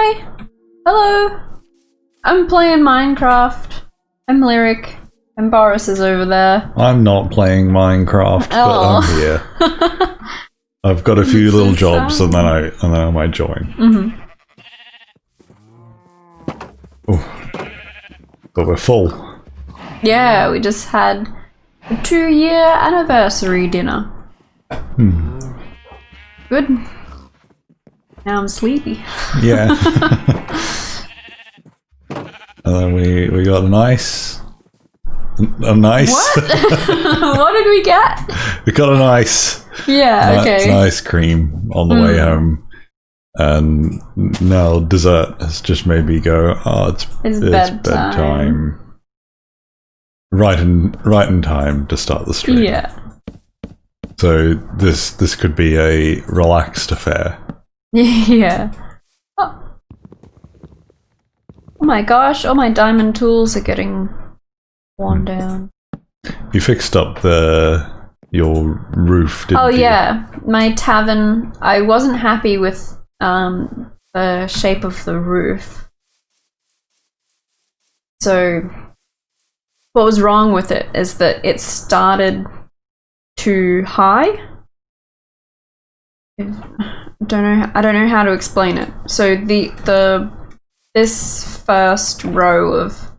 Hi! Hello! I'm playing Minecraft. I'm Lyric. And Boris is over there. I'm not playing Minecraft, but I'm here. I've got a few little jobs, and then I might join. But we're full. Yeah, we just had a 2-year anniversary dinner. Good. Now I'm sleepy. Yeah. And then we got a nice. What? What did we get? We got an ice. Yeah, okay. An ice cream on the way home. And now dessert has just made me go, it's bedtime. Right in time to start the stream. Yeah. So this could be a relaxed affair. Yeah. Oh my gosh, all my diamond tools are getting worn down. You fixed up your roof, didn't you? Oh yeah, my tavern. I wasn't happy with the shape of the roof. So what was wrong with it is that it started too high. I don't know how to explain it. So this first row of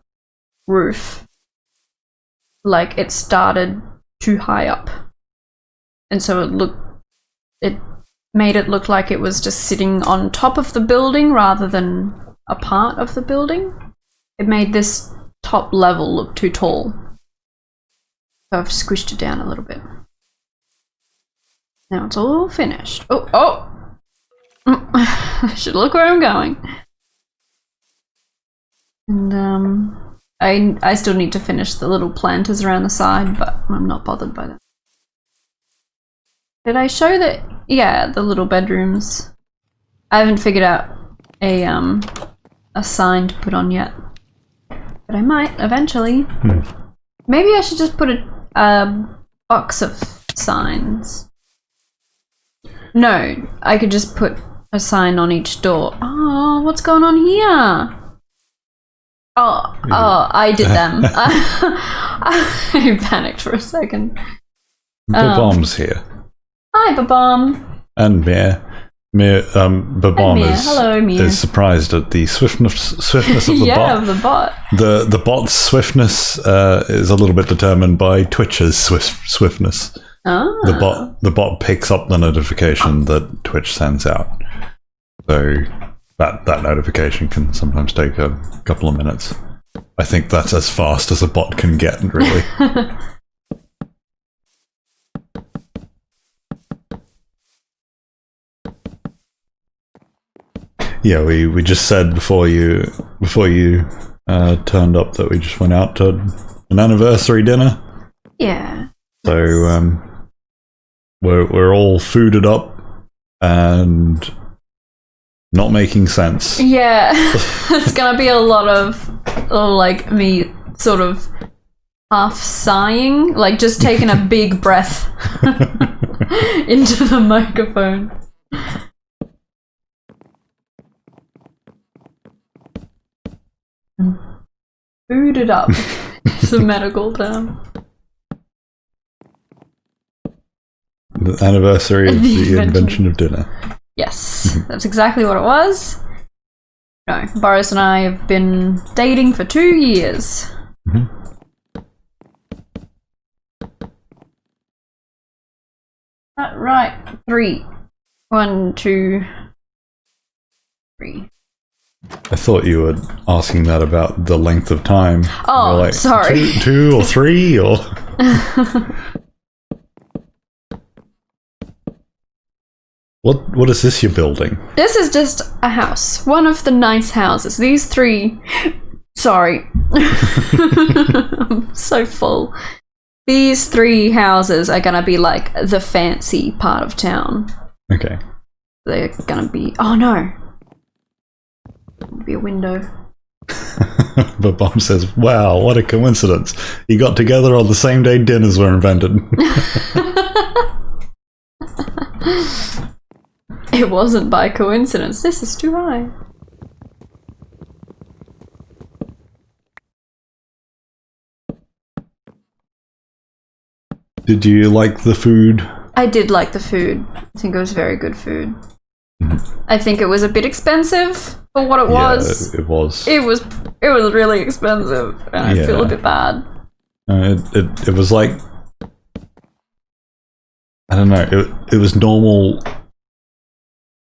roof, like, it started too high up, and so it made it look like it was just sitting on top of the building rather than a part of the building. It made this top level look too tall, so I've squished it down a little bit. Now it's all finished. Oh! I should look where I'm going. And I still need to finish the little planters around the side, but I'm not bothered by that. Did I show that? Yeah, the little bedrooms. I haven't figured out a sign to put on yet, but I might eventually. Maybe I should just put a box of signs. No, I could just put a sign on each door. Oh, what's going on here? Oh, I did them. I panicked for a second. Babom's here. Hi, Babom. And Mir. Babom is surprised at the swiftness of the bot. Yeah, of the bot. The bot's swiftness is a little bit determined by Twitch's swiftness. Oh. The bot picks up the notification that Twitch sends out. So that notification can sometimes take a couple of minutes. I think that's as fast as a bot can get, really. Yeah, we just said before you turned up that we just went out to an anniversary dinner. Yeah. So we're all fooded up and not making sense. Yeah, it's gonna be a lot of like me sort of half sighing, like just taking a big breath into the microphone. Fooded up. It's a medical term. The anniversary of the invention of dinner. Yes, that's exactly what it was. No, Boris and I have been dating for 2 years. Right, 3. 1, 2, 3. I thought you were asking that about the length of time. Oh, like, sorry. 2 or 3 or... What is this you're building? This is just a house. One of the nice houses. These 3... Sorry. I'm so full. These 3 houses are gonna be like the fancy part of town. Okay. They're gonna be... Oh no! It'll be a window. But Bob says, wow, what a coincidence. You got together on the same day dinners were invented. It wasn't by coincidence. This is too high. Did you like the food? I did like the food. I think it was very good food. Mm-hmm. I think it was a bit expensive for what it was. Yeah, it was. It was really expensive, and I feel a bit bad. It was like, I don't know. It was normal.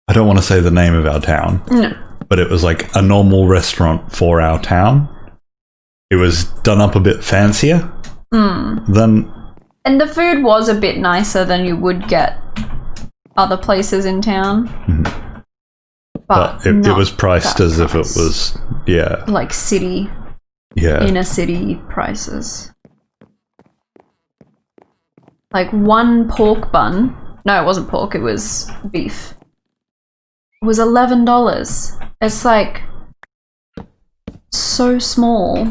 I don't want to say the name of our town. No. But it was like a normal restaurant for our town. It was done up a bit fancier than... And the food was a bit nicer than you would get other places in town. Mm-hmm. But it was priced as if it was, like city, inner city prices. Like one pork bun. No, it wasn't pork, it was beef. It was $11. It's like so small.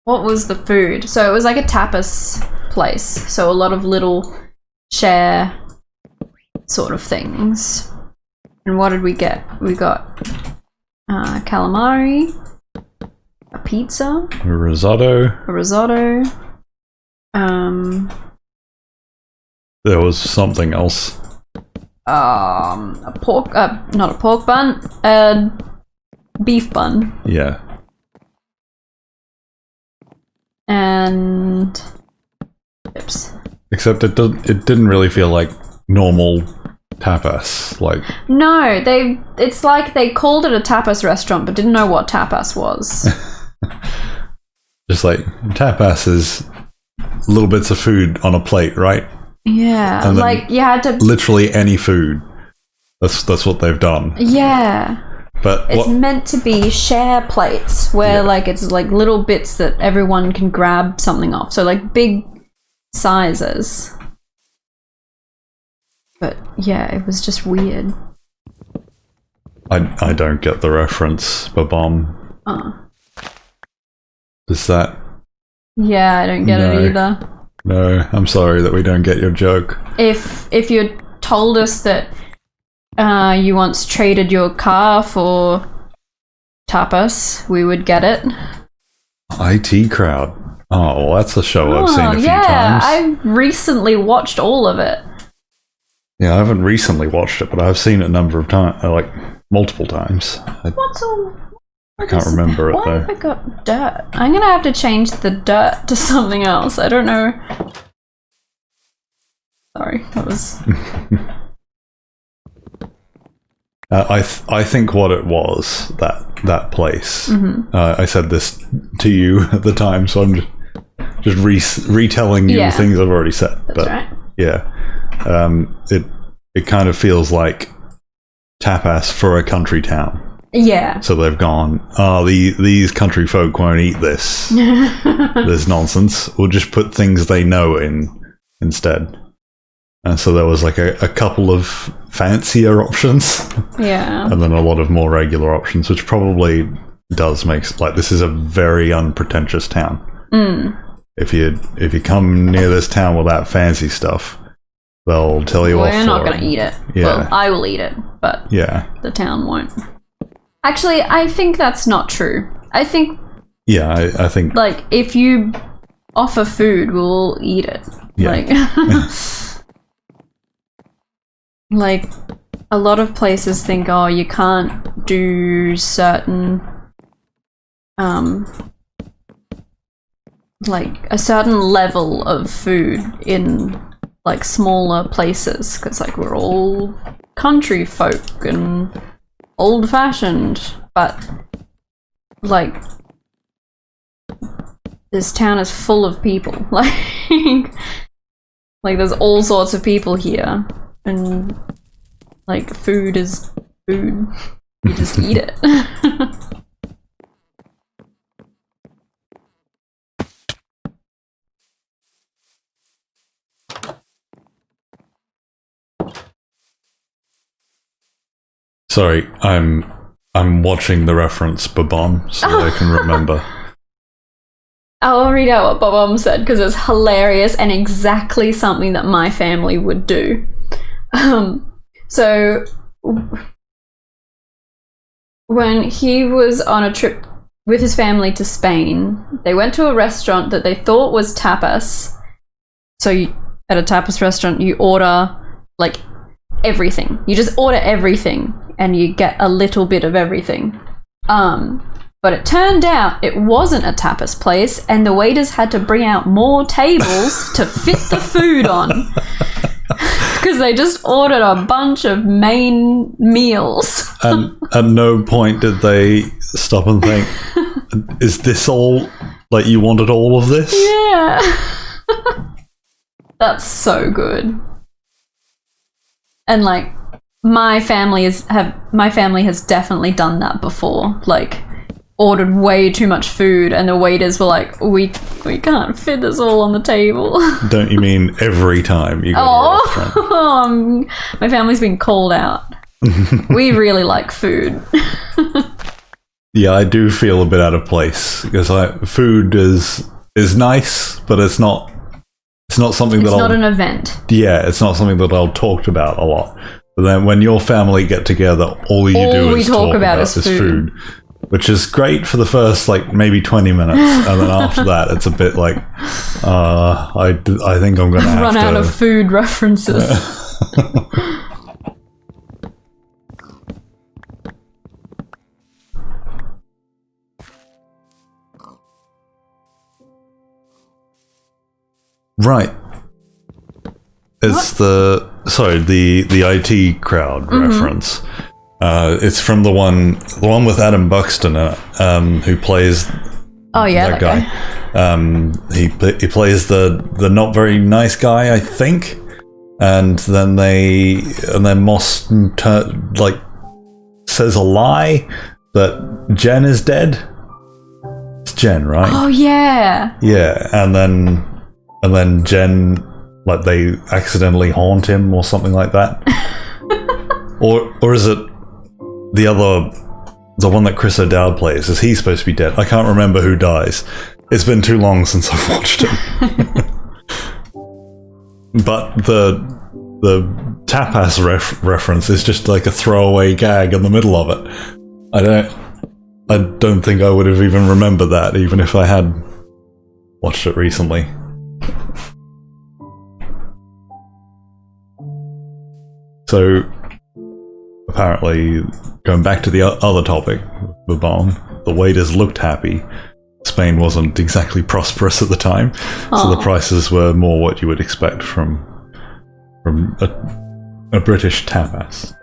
What was the food? So it was like a tapas place. So a lot of little share sort of things. And what did we get? We got calamari, a pizza, a risotto. There was something else. A pork, not a pork bun, a beef bun. Yeah. And chips. Except it didn't really feel like normal tapas. Like, no, it's like they called it a tapas restaurant but didn't know what tapas was. Just like tapas is little bits of food on a plate, right? Yeah, like you had to literally any food. That's what they've done. Yeah. But it's meant to be share plates where like it's like little bits that everyone can grab something off. So like big sizes. But yeah, it was just weird. I don't get the reference, Babom. Is that? Yeah, I don't get it either. No, I'm sorry that we don't get your joke. If you told us that you once traded your car for tapas, we would get it. IT Crowd. Oh, well, that's a show I've seen a few times. Yeah, I recently watched all of it. Yeah, I haven't recently watched it, but I've seen it a number of times, like multiple times. I can't remember it though. Why have I got dirt? I'm gonna have to change the dirt to something else. I don't know. Sorry, that was... I think what it was, that place. I said this to you at the time, so I'm just retelling you the things I've already said. That's right. Yeah, it kind of feels like tapas for a country town. Yeah. So they've gone, these country folk won't eat this nonsense. We'll just put things they know in instead. And so there was like a couple of fancier options. Yeah. And then a lot of more regular options, which probably does make, like, this is a very unpretentious town. If you come near this town with that fancy stuff, they'll tell you off. We're not going to eat it. Yeah. Well, I will eat it, but the town won't. Actually, I think that's not true. I think... Yeah, I think... Like, if you offer food, we'll eat it. Yeah. Like... Like, a lot of places think, oh, you can't do certain, like, a certain level of food in, like, smaller places, because, like, we're all country folk and old-fashioned, but, like, this town is full of people. Like, there's all sorts of people here. And, like, food is food. You just eat it. Sorry, I'm watching the reference Babom so I can remember. I'll read out what Babom said because it's hilarious and exactly something that my family would do. So when he was on a trip with his family to Spain. They went to a restaurant that they thought was tapas. So at a tapas restaurant, you order like everything. You just order everything and you get a little bit of everything. But it turned out it wasn't a tapas place, and the waiters had to bring out more tables to fit the food on. Because they just ordered a bunch of main meals. And at no point did they stop and think, is this all, like, you wanted all of this? Yeah. That's so good. And like, my family has definitely done that before. Like, ordered way too much food and the waiters were like, we can't fit this all on the table. Don't you mean every time you go to a restaurant? My family's been called out. We really like food. Yeah, I do feel a bit out of place because food is nice, but it's not something that it's not an event. Yeah, it's not something that I'll talk about a lot. But then when your family get together, all we talk about is food. Which is great for the first, like, maybe 20 minutes. And then after that, it's a bit like, I think I'm going to have run to... out of food references. Right. It's the IT crowd reference. It's from the one with Adam Buxton in it, who plays that guy. He plays the not very nice guy, I think, and then Moss says a lie that Jen is dead. It's Jen, right? Oh yeah. Yeah, and then Jen, like, they accidentally haunt him or something like that. or is it the one that Chris O'Dowd plays? Is he supposed to be dead? I can't remember who dies. It's been too long since I've watched it. But the tapas reference is just like a throwaway gag in the middle of it. I don't think I would have even remembered that, even if I had watched it recently. So, apparently, going back to the other topic, the bomb, the waiters looked happy. Spain wasn't exactly prosperous at the time, so the prices were more what you would expect from a British tapas.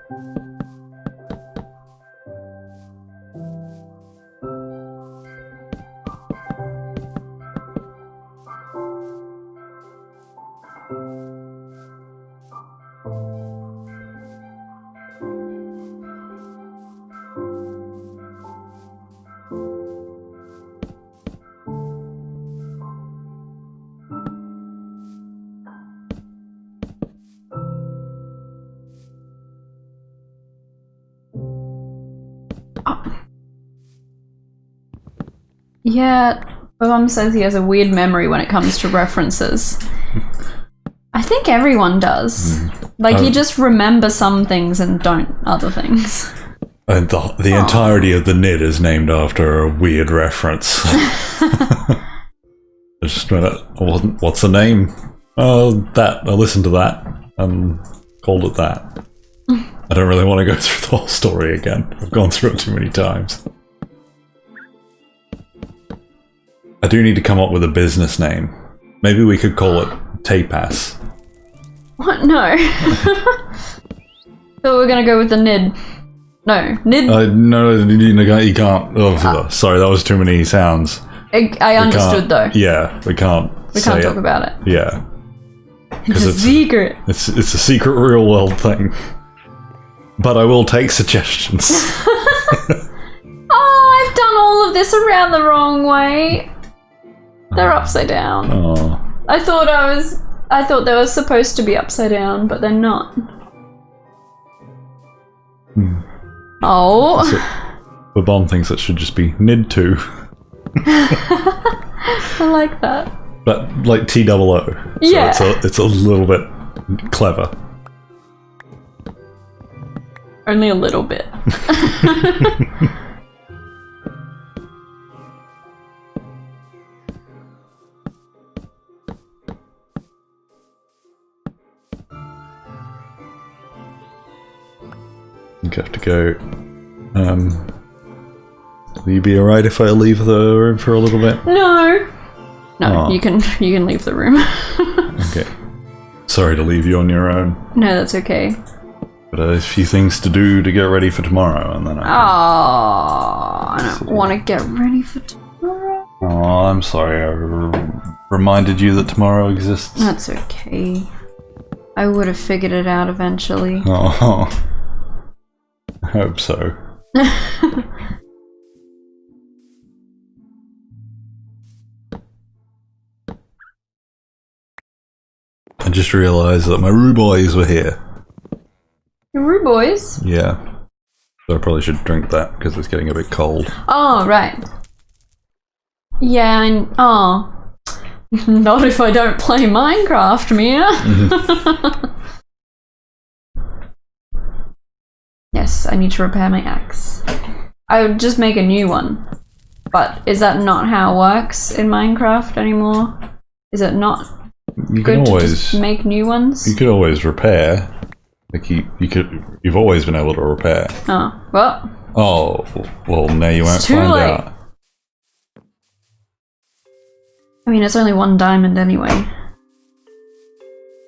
Yeah, my mum says he has a weird memory when it comes to references. I think everyone does. Like, you just remember some things and don't other things. And the entirety of the Nid is named after a weird reference. Just what's the name? Oh, that. I listened to that and called it that. I don't really want to go through the whole story again. I've gone through it too many times. I do need to come up with a business name. Maybe we could call it Tapas. What? No. So we're gonna go with the Nid. No, Nid. No, you can't. Oh, sorry, that was too many sounds. I understood though. Yeah, we can't talk about it. Yeah. It's a secret. It's a secret real world thing. But I will take suggestions. Oh, I've done all of this around the wrong way. They're upside down. Oh. I thought they were supposed to be upside down, but they're not. Oh. The bomb thinks it should just be NiddTubers. I like that. But like TOO. Yeah. So it's a little bit clever. Only a little bit. think I have to go. Will you be alright if I leave the room for a little bit? No, you can leave the room. Okay. Sorry to leave you on your own. No, that's okay. But a few things to do to get ready for tomorrow, and then I don't want to get ready for tomorrow. Oh, I'm sorry. I reminded you that tomorrow exists. That's okay. I would have figured it out eventually. Oh, I hope so. I just realised that my Roo Boys were here. Your Roo Boys? Yeah. So I probably should drink that because it's getting a bit cold. Oh, right. Yeah, not if I don't play Minecraft, Mia. Yes, I need to repair my axe. I would just make a new one. But is that not how it works in Minecraft anymore? Is it not good to just make new ones? You could always repair. Like you've always been able to repair. Oh, well. Oh, well, now you won't find out. I mean, it's only 1 diamond anyway.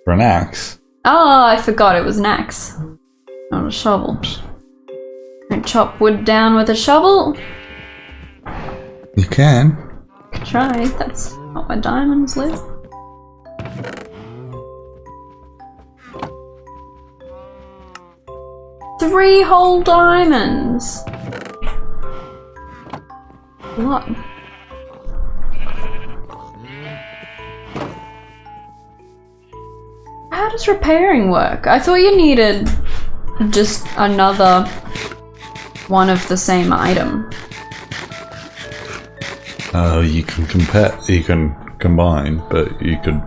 For an axe? Oh, I forgot it was an axe. Not a shovel. Can I chop wood down with a shovel? You can. I could try. That's not where diamonds live. Three whole diamonds! What? How does repairing work? I thought you needed just another one of the same item. You can you can combine, but you could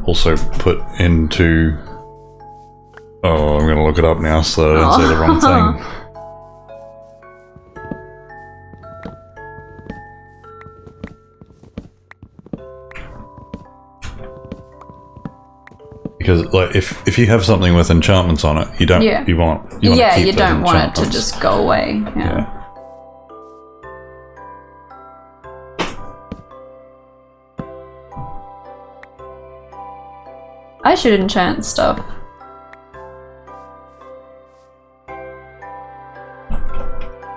also put into... Oh, I'm gonna look it up now so I don't say the wrong thing. Because, like, if you have something with enchantments on it, you don't. Yeah. You want to keep you don't want it to just go away. Yeah. I should enchant stuff.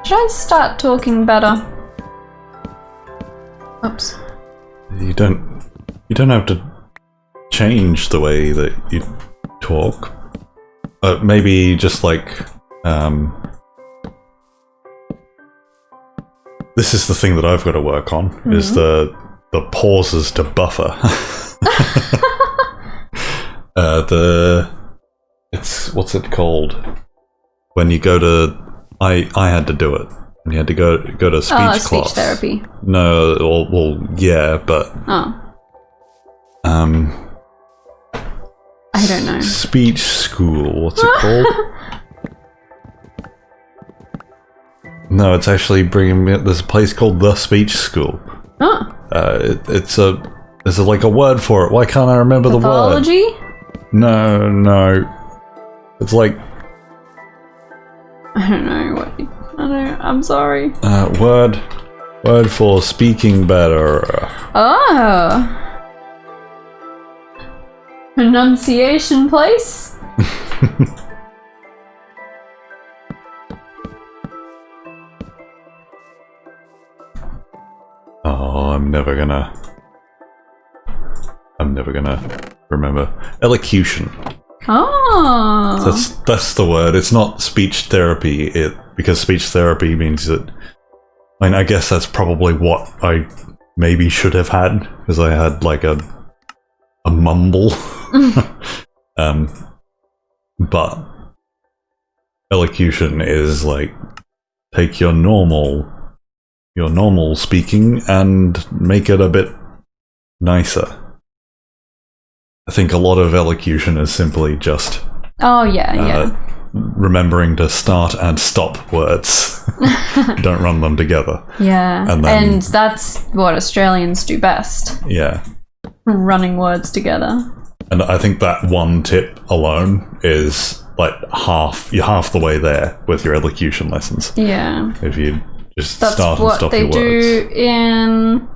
Should I start talking better? Oops. You don't have to change the way that you talk. Maybe just like this is the thing that I've got to work on, is the pauses to buffer. It's what's it called when you go to I had to do it. And you had to go to speech class. Speech therapy. No, well, yeah, but I don't know. Speech school. What's it called? No, it's actually bringing me. There's a place called the Speech School. Oh. There's like a word for it. Why can't I remember Pathology? the word? No. It's like. I don't know what. I'm sorry. Word for speaking better. Oh. Pronunciation place? Oh, I'm never gonna remember. Elocution. Oh. That's the word. It's not speech therapy. Because speech therapy means that. I mean, I guess that's probably what I maybe should have had, because I had like a mumble. But elocution is like take your normal speaking and make it a bit nicer. I think a lot of elocution is simply just remembering to start and stop words. Don't run them together. Yeah, and that's what Australians do best. Yeah. Running words together. And I think that one tip alone is like you're half the way there with your elocution lessons. Yeah. If you just That's start and stop your words. what they do in...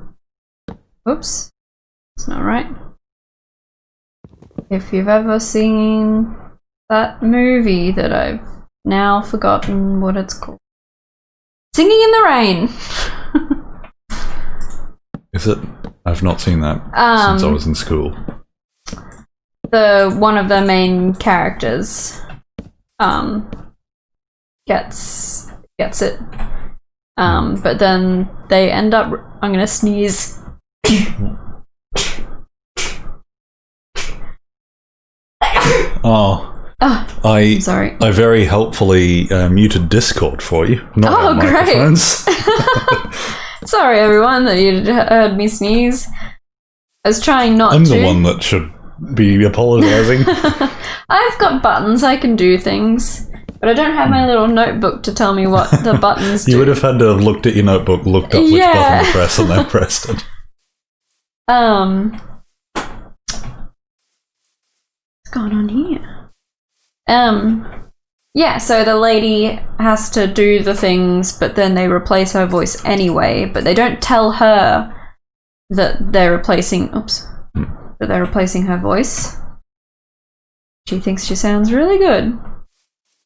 Oops. It's not right. If you've ever seen that movie that I've now forgotten what it's called. Singing in the Rain. Is it? I've not seen that since I was in school. One of the main characters gets it. But then they end up... I'm gonna sneeze. I'm sorry. I very helpfully muted Discord for you. Not great. Sorry, everyone, that you heard me sneeze. I was trying not to. I'm the one that should be apologizing. I've got buttons. I can do things. But I don't have my little notebook to tell me what the buttons do. You would have had to have looked at your notebook, looked up which button to press, and then pressed it. What's going on here? Yeah, so the lady has to do the things, but then they replace her voice anyway, but they don't tell her that they're replacing... Oops. That they're replacing her voice. She thinks she sounds really good.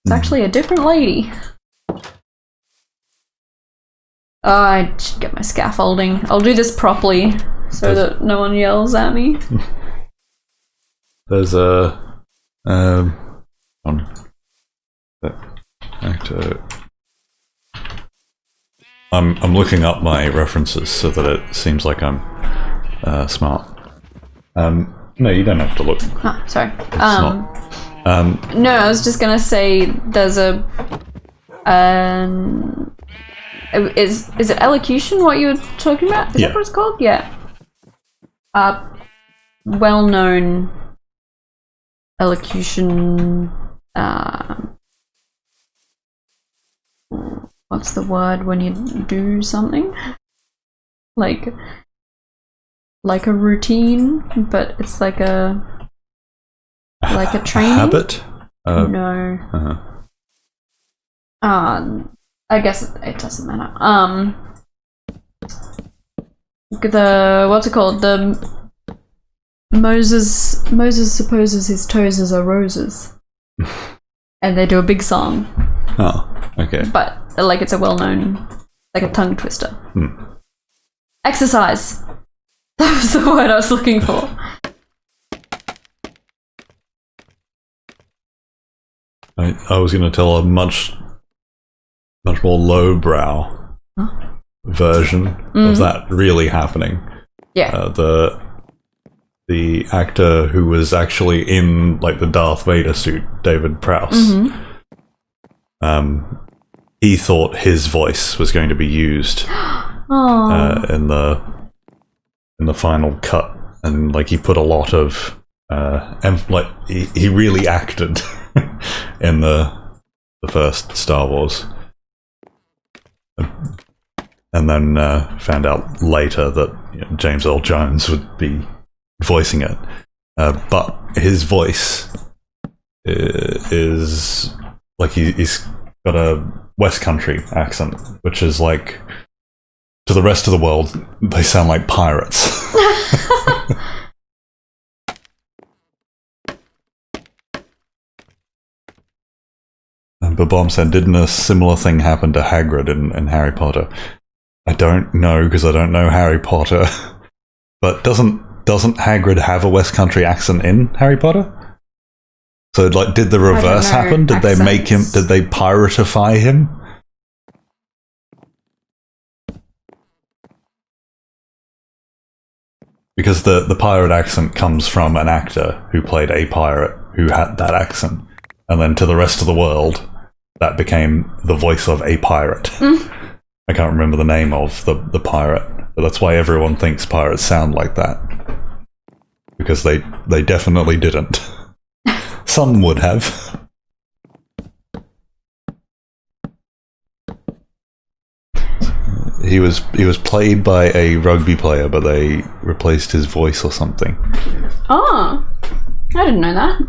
It's actually a different lady. Oh, I should get my scaffolding. I'll do this properly so that no one yells at me. There's a... actor. I'm looking up my references so that it seems like I'm smart. No, you don't have to look. Oh, sorry. No, I was just gonna say there's a is it elocution what you were talking about? Is that what it's called? Yeah. Well-known elocution. What's the word when you do something? Like a routine, but it's like a training habit. No. I guess it doesn't matter. What's it called? The Moses supposes his toes are roses, and they do a big song. Oh, okay. But like it's a well-known, like a tongue twister. Exercise. That was the word I was looking for. I was going to tell a much more lowbrow version of that really happening. Yeah. The actor who was actually in like the Darth Vader suit, David Prowse. He thought his voice was going to be used in the final cut, and like he put a lot of he really acted in the first Star Wars, and then found out later that James Earl Jones would be voicing it, but his voice is like he's got a West Country accent, which is like, to the rest of the world, they sound like pirates. But Bomb said, didn't a similar thing happen to Hagrid in Harry Potter? I don't know, because I don't know Harry Potter. But doesn't Hagrid have a West Country accent in Harry Potter? So, like, did the reverse happen? Did they make him? Did they piratify him? Because the pirate accent comes from an actor who played a pirate who had that accent, and then to the rest of the world, that became the voice of a pirate. I can't remember the name of the pirate, but that's why everyone thinks pirates sound like that. Because they definitely didn't. Some would have. He was played by a rugby player, but they replaced his voice or something. Oh, I didn't know that.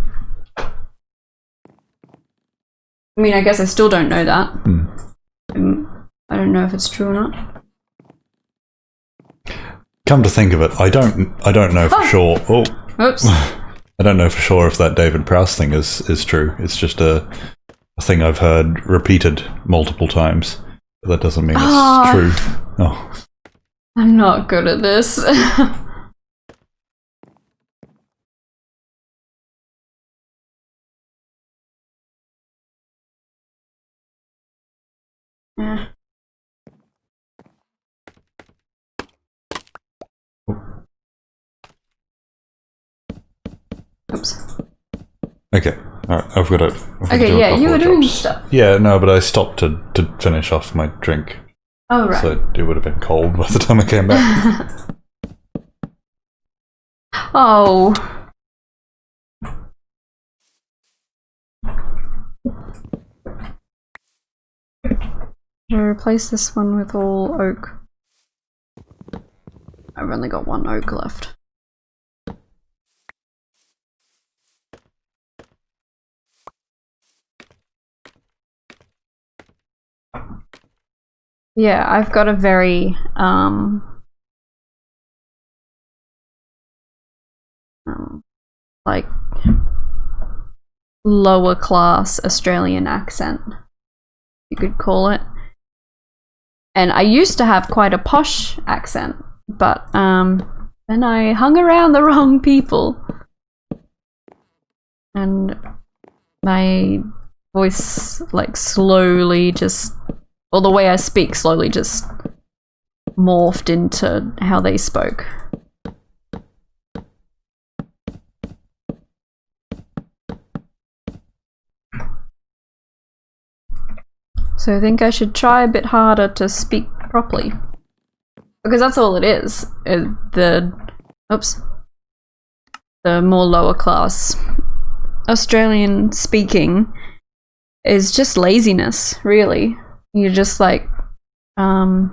I mean, I guess I still don't know that. I don't know if it's true or not. Come to think of it, I don't know for sure. Oh, oops! I don't know for sure if that David Prowse thing is true. It's just a thing I've heard repeated multiple times. But that doesn't mean it's true. Oh, I'm not good at this. Yeah. Oops. Okay. Alright, I've got to. Okay, yeah, you were doing stuff. Yeah, no, but I stopped to finish off my drink. Oh, right. So it would have been cold by the time I came back. Oh. Should I replace this one with all oak? I've only got one oak left. Yeah, I've got a very like lower class Australian accent, you could call it. And I used to have quite a posh accent, but then I hung around the wrong people. And my voice like slowly just, or the way I speak slowly just morphed into how they spoke. So I think I should try a bit harder to speak properly. Because that's all it is. The more lower class Australian speaking is just laziness, really. You just like, you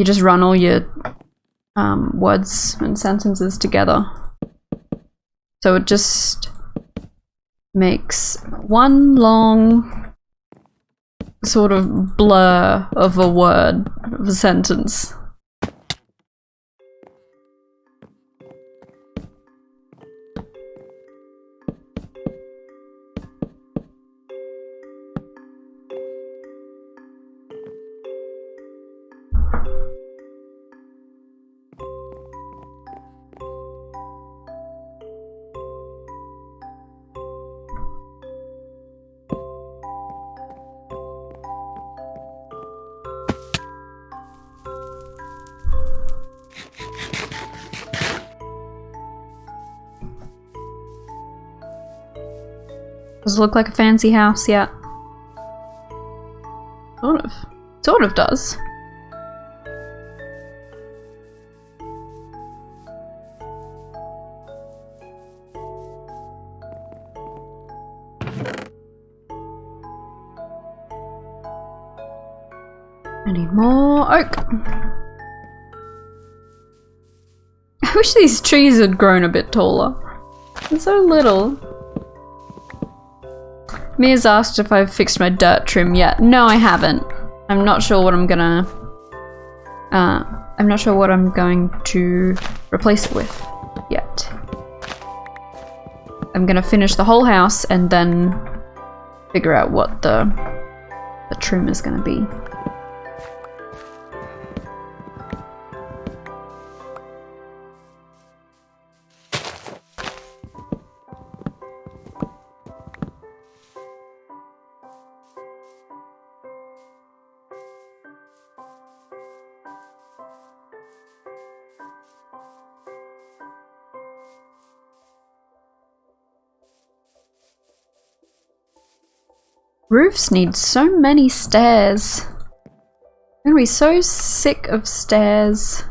just run all your words and sentences together. So it just makes one long sort of blur of a word, of a sentence. Does it look like a fancy house yet? Sort of. Sort of does. I need more oak. I wish these trees had grown a bit taller. They're so little. Mia's asked if I've fixed my dirt trim yet. No, I haven't. I'm not sure what I'm gonna... I'm not sure what I'm going to replace it with yet. I'm gonna finish the whole house and then figure out what the trim is gonna be. Roofs need so many stairs. I'm gonna be so sick of stairs.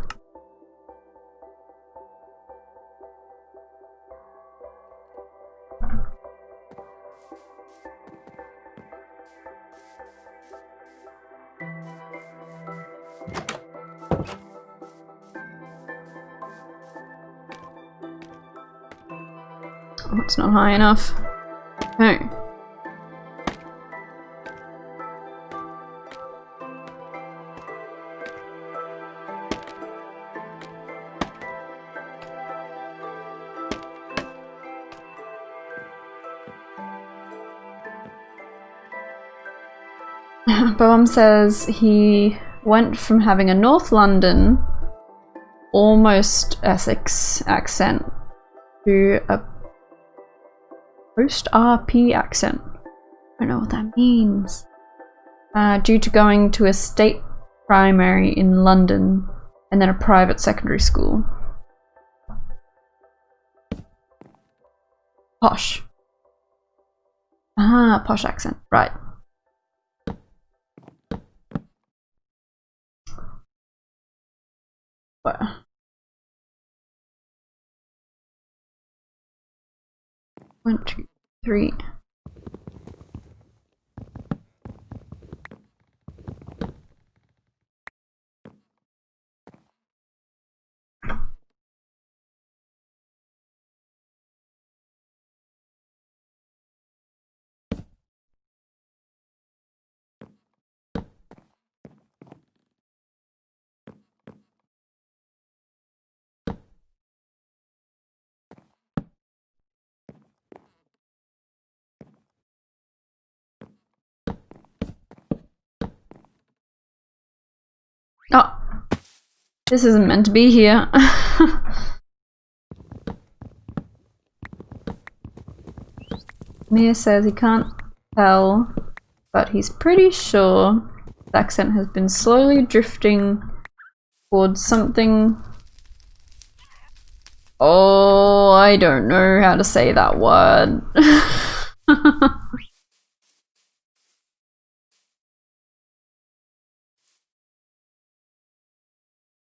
Oh, it's not high enough. Oh. Bob says he went from having a North London, almost Essex accent to a post-RP accent. I don't know what that means. Due to going to a state primary in London and then a private secondary school. Posh. Ah, posh accent. Right. What? 1, 2, 3. Oh, this isn't meant to be here. Mia says he can't tell, but he's pretty sure his accent has been slowly drifting towards something. Oh, I don't know how to say that word.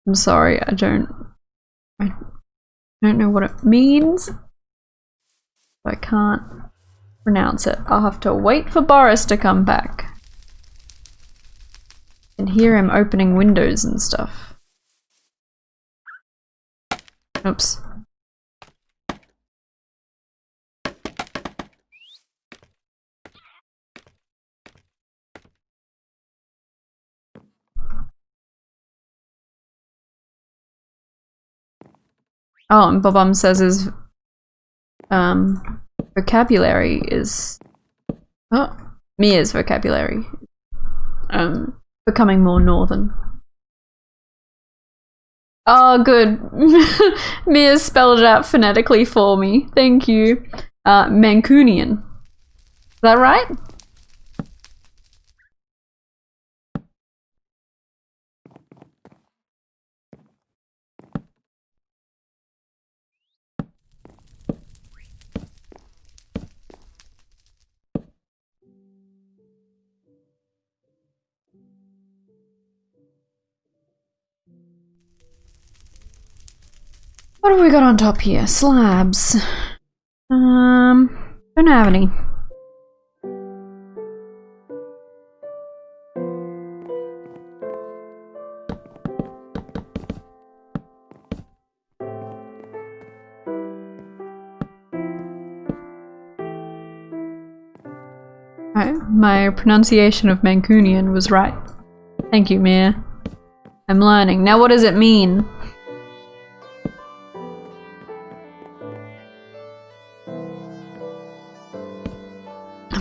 I'm sorry, I don't know what it means. I can't pronounce it. I'll have to wait for Boris to come back and hear him opening windows and stuff. Oops. Oh, and Bob says his vocabulary is Mia's vocabulary becoming more northern. Oh, good. Mia spelled it out phonetically for me. Thank you. Mancunian. Is that right? What have we got on top here? Slabs. Don't have any. My pronunciation of Mancunian was right. Thank you, Mia. I'm learning. Now what does it mean?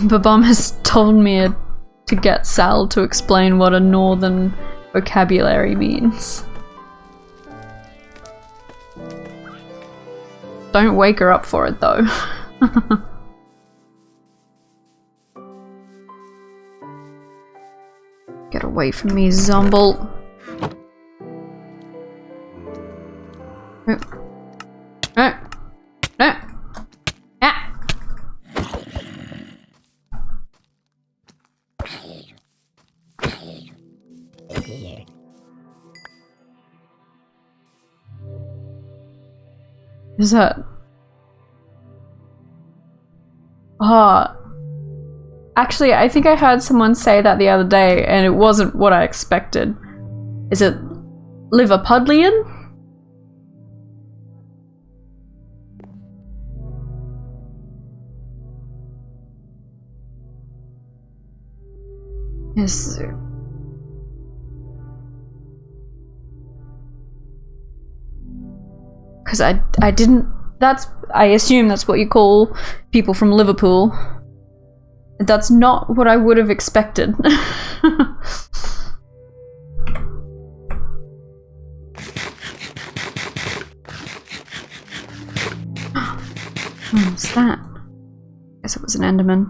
Babam has told me to get Sal to explain what a northern vocabulary means. Don't wake her up for it though. Get away from me, Zomble. No. No. No. Ah. Is that? Actually, I think I heard someone say that the other day, and it wasn't what I expected. Is it Liverpudlian? Yes. Because I didn't. I assume that's what you call people from Liverpool. That's not what I would have expected. What's that? Guess it was an Enderman.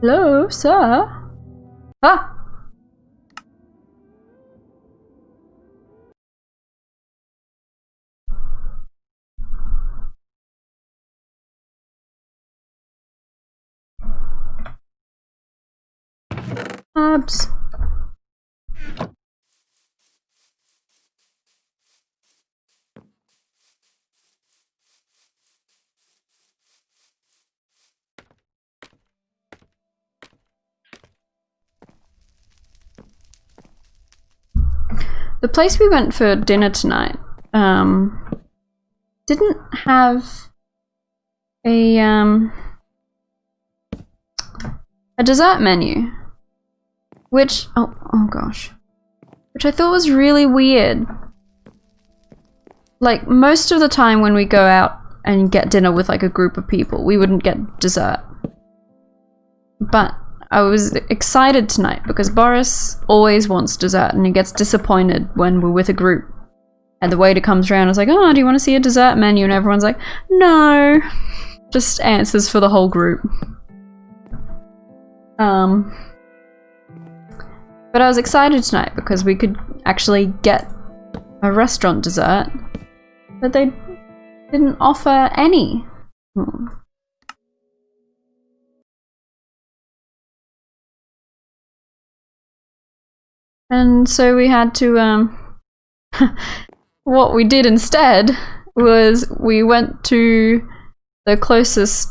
Hello, sir? Ah! Abs. The place we went for dinner tonight didn't have a dessert menu, which oh gosh, which I thought was really weird. Like, most of the time when we go out and get dinner with like a group of people, we wouldn't get dessert. But I was excited tonight because Boris always wants dessert and he gets disappointed when we're with a group. And the waiter comes around and is like, oh, do you want to see a dessert menu? And everyone's like, no. Just answers for the whole group. But I was excited tonight because we could actually get a restaurant dessert, but they didn't offer any. And so we had to, what we did instead was we went to the closest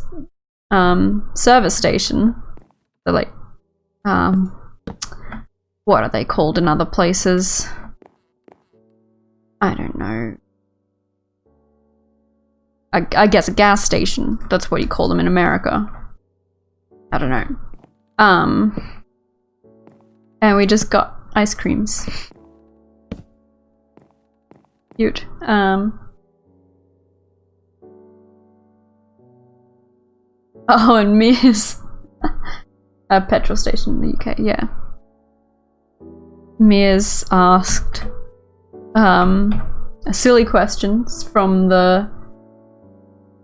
service station. So like, what are they called in other places? I don't know. I guess a gas station. That's what you call them in America. I don't know. And we just got ice creams. Cute. Oh, and Mia's a petrol station in the UK, yeah. Mia's asked silly questions from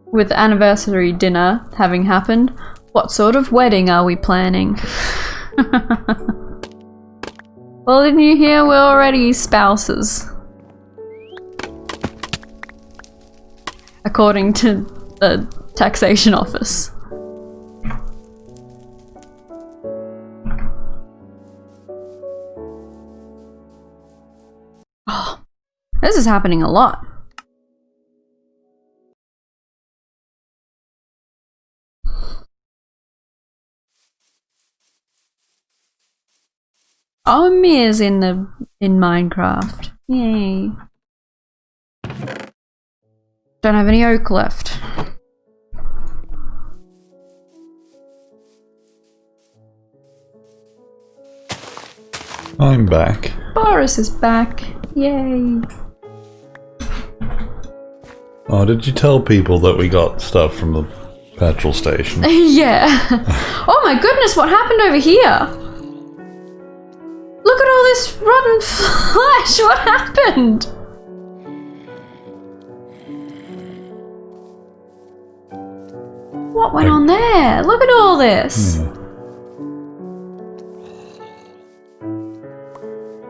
with the anniversary dinner having happened. What sort of wedding are we planning? Well, didn't you hear? We're already spouses. According to the taxation office. Oh, this is happening a lot. Oh, Mia's in Minecraft. Yay. Don't have any oak left. I'm back. Boris is back. Yay. Oh, did you tell people that we got stuff from the petrol station? Yeah. Oh my goodness, what happened over here? Look at all this rotten flesh! What happened? What went on there? Look at all this! Yeah.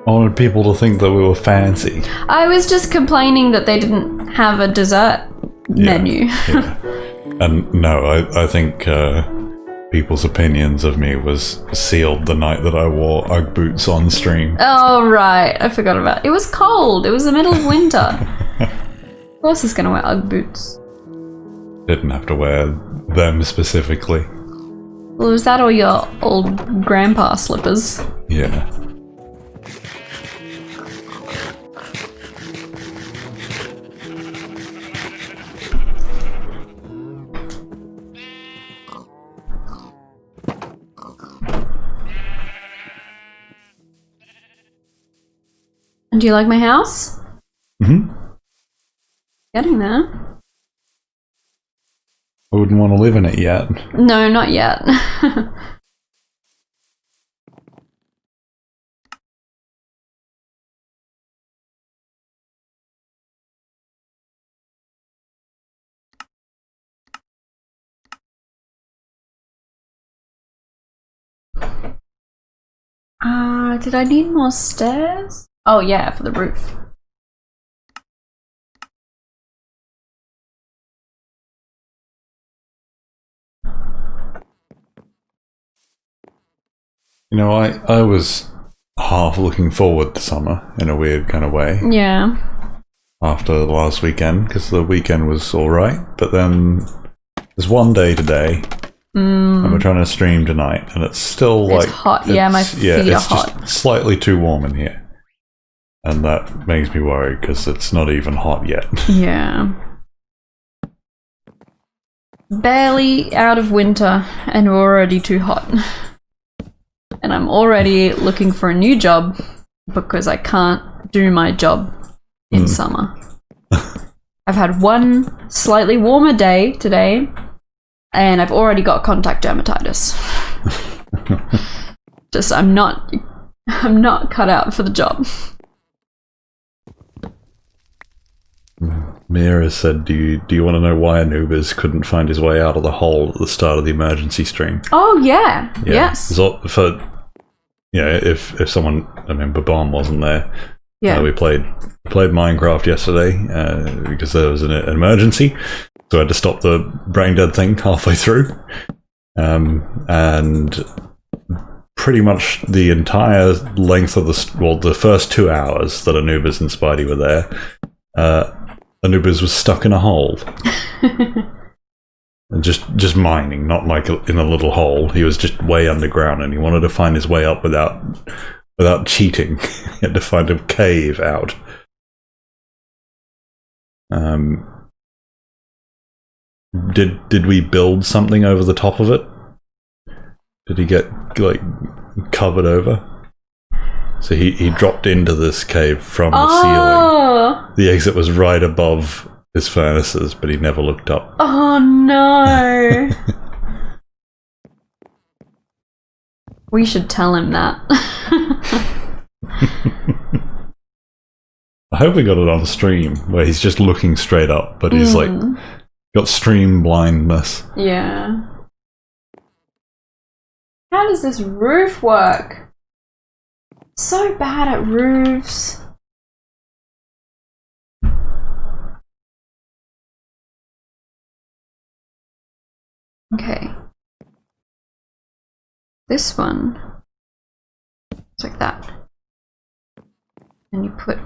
I wanted people to think that we were fancy. I was just complaining that they didn't have a dessert menu. Yeah. And no, I think people's opinions of me was sealed the night that I wore Ugg boots on stream. Oh, right. I forgot about it. It was cold. It was the middle of winter. Of course he's gonna wear Ugg boots. Didn't have to wear them specifically. Well, was that all your old grandpa slippers? Yeah. And do you like my house? Mm-hmm. Getting there. I wouldn't want to live in it yet. No, not yet. Did I need more stairs? Oh yeah, for the roof. You know, I was half looking forward to summer in a weird kind of way. Yeah. After the last weekend, because the weekend was alright, but then there's one day today, and we're trying to stream tonight, and it's still like... It's hot, yeah, my feet are hot. It's just slightly too warm in here. And that makes me worried, because it's not even hot yet. Yeah. Barely out of winter, and we're already too hot. And I'm already looking for a new job, because I can't do my job in summer. I've had one slightly warmer day today, and I've already got contact dermatitis. Just I'm not cut out for the job. Mira said, do you want to know why Anubis couldn't find his way out of the hole at the start of the emergency stream? Oh yeah. Yes. So if someone, I mean, Babam wasn't there. Yeah. We played Minecraft yesterday because there was an emergency, so I had to stop the brain dead thing halfway through, and pretty much the entire length of the first 2 hours that Anubis and Spidey were there, Anubis was stuck in a hole. And just mining, not like in a little hole. He was just way underground, and he wanted to find his way up without cheating. He had to find a cave out. Did we build something over the top of it? Did he get like covered over? So he dropped into this cave from the ceiling. The exit was right above his furnaces, but he never looked up. Oh no. We should tell him that. I hope we got it on stream where he's just looking straight up, but he's like got stream blindness. Yeah. How does this roof work? So bad at roofs. Okay. This one. It's like that. And you put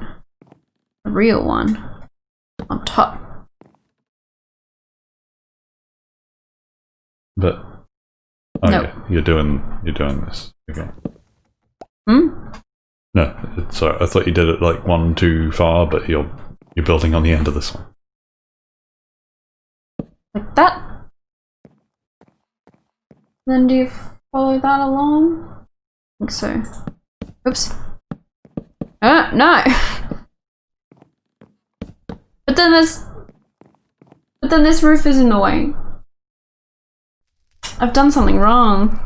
a real one on top. But nope. Yeah, you're doing this. Okay. No, sorry. I thought you did it like one too far, but you're building on the end of this one. Like that. Then do you follow that along? I think so. Oops. No. But then this roof is in the way. I've done something wrong.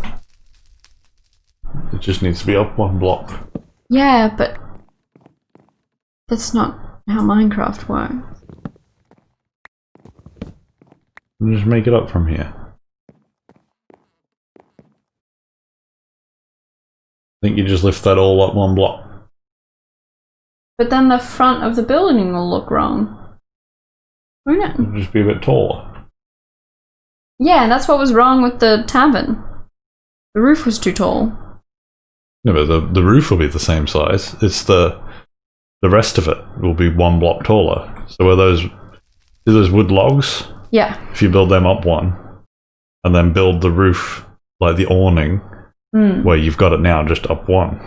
It just needs to be up one block. Yeah, but that's not how Minecraft works. Just make it up from here. I think you just lift that all up one block. But then the front of the building will look wrong. Won't it? It'll just be a bit taller. Yeah, that's what was wrong with the tavern. The roof was too tall. No, but the roof will be the same size. It's the rest of it will be one block taller. So are those wood logs? Yeah. If you build them up one, and then build the roof like the awning, where you've got it now, just up one.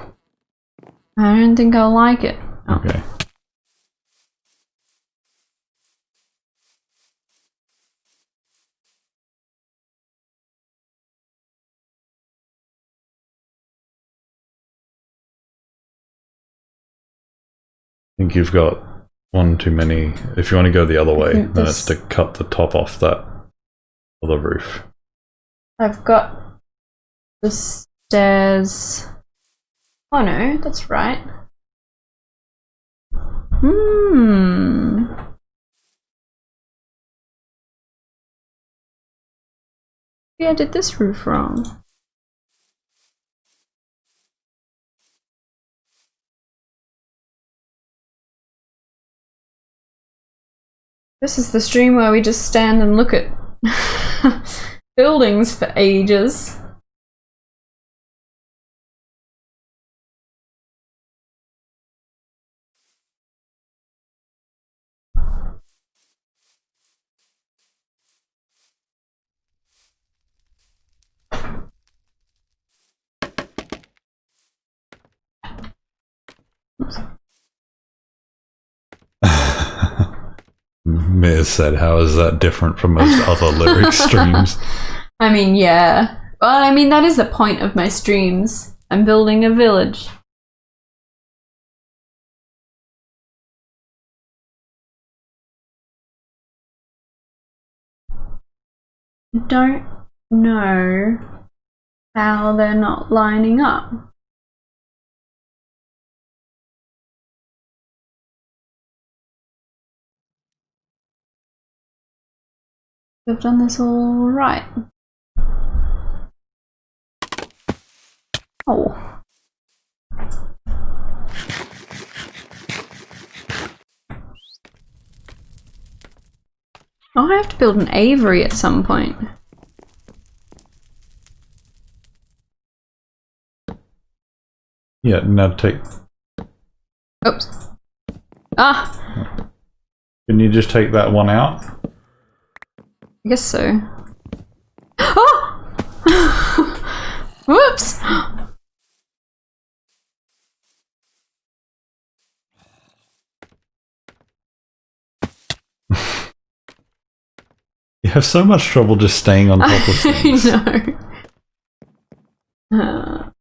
I don't think I'll like it. Oh. Okay. I think you've got one too many. If you want to go the other way, then it's to cut the top off that for the roof? I've got the stairs. Oh no, that's right. Yeah, I did this roof wrong. This is the stream where we just stand and look at buildings for ages. Miz said, how is that different from most other lyric streams? I mean, yeah. Well, I mean, that is the point of my streams. I'm building a village. I don't know how they're not lining up. I've done this all right. Oh. Oh, I have to build an aviary at some point. Yeah, now take... Oops. Ah! Can you just take that one out? I guess so. Oh! Whoops! You have so much trouble just staying on top of things. I know.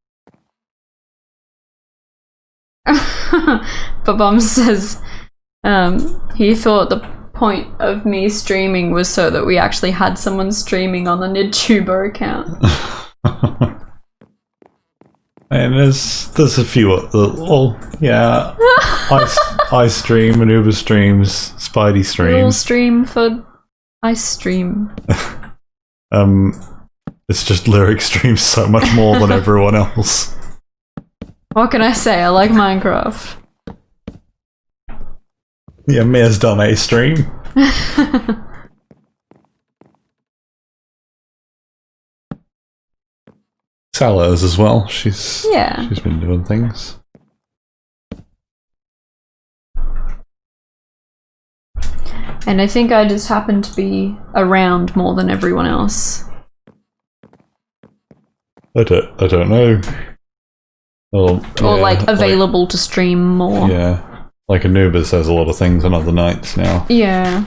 Babam says he thought the point of me streaming was so that we actually had someone streaming on the NiddTuber account. And there's a few well, yeah. I stream, Manuba streams, Spidey streams. Little stream for ice stream. It's just lyric streams so much more than everyone else. What can I say? I like Minecraft. Yeah, Mia's done a stream. Salah's as well. She's been doing things. And I think I just happen to be around more than everyone else. I don't know. Well, or like available to stream more. Yeah. Like Anubis says a lot of things on other nights now. Yeah.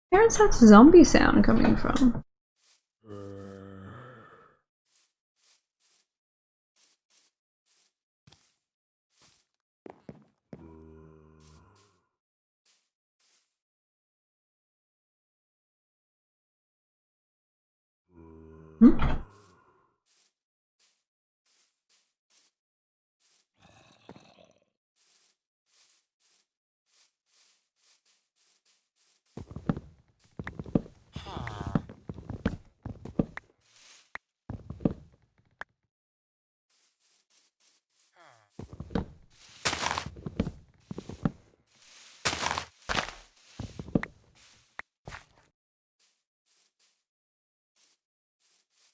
Where's that zombie sound coming from? Hmm?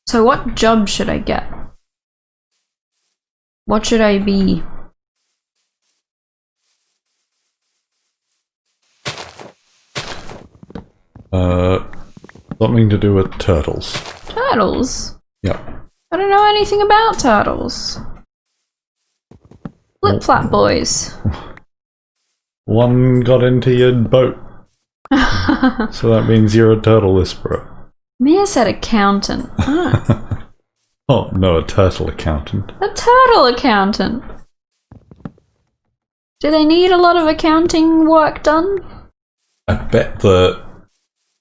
So what job should I get? What should I be? Something to do with turtles. Turtles? Yeah. I don't know anything about turtles. Flip-flap boys. One got into your boat. So that means you're a turtle whisperer. Mia said accountant. Oh. Oh, no, a turtle accountant. A turtle accountant. Do they need a lot of accounting work done? I bet that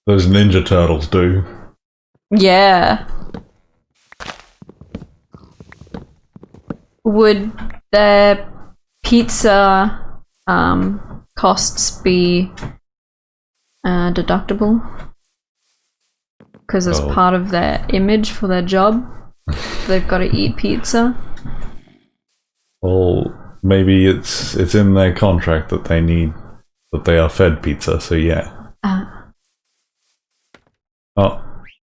those Ninja Turtles do. Yeah. Would their pizza costs be deductible? Because it's part of their image for their job. They've got to eat pizza. Well, maybe it's in their contract that they are fed pizza. So yeah. Oh,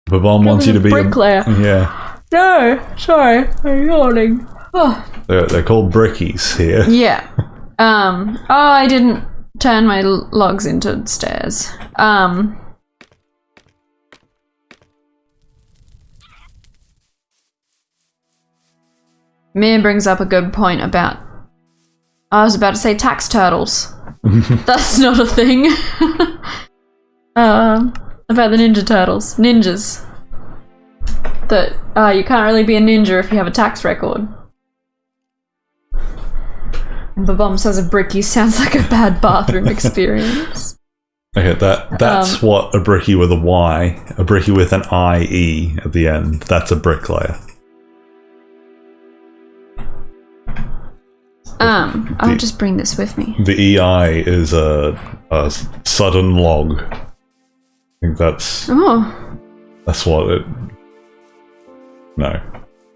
Babam wants you to be bricklayer. Yeah. No, sorry, I'm yawning. Oh. They're called brickies here. Yeah. Oh, I didn't turn my logs into stairs. Mia brings up a good point about... I was about to say tax turtles. That's not a thing. About the Ninja Turtles. Ninjas. That you can't really be a ninja if you have a tax record. And Babom says a brickie sounds like a bad bathroom experience. Okay, that's what a brickie with a Y, a brickie with an IE at the end, that's a bricklayer. I'll just bring this with me. The EI is a sudden log. I think that's what it... No.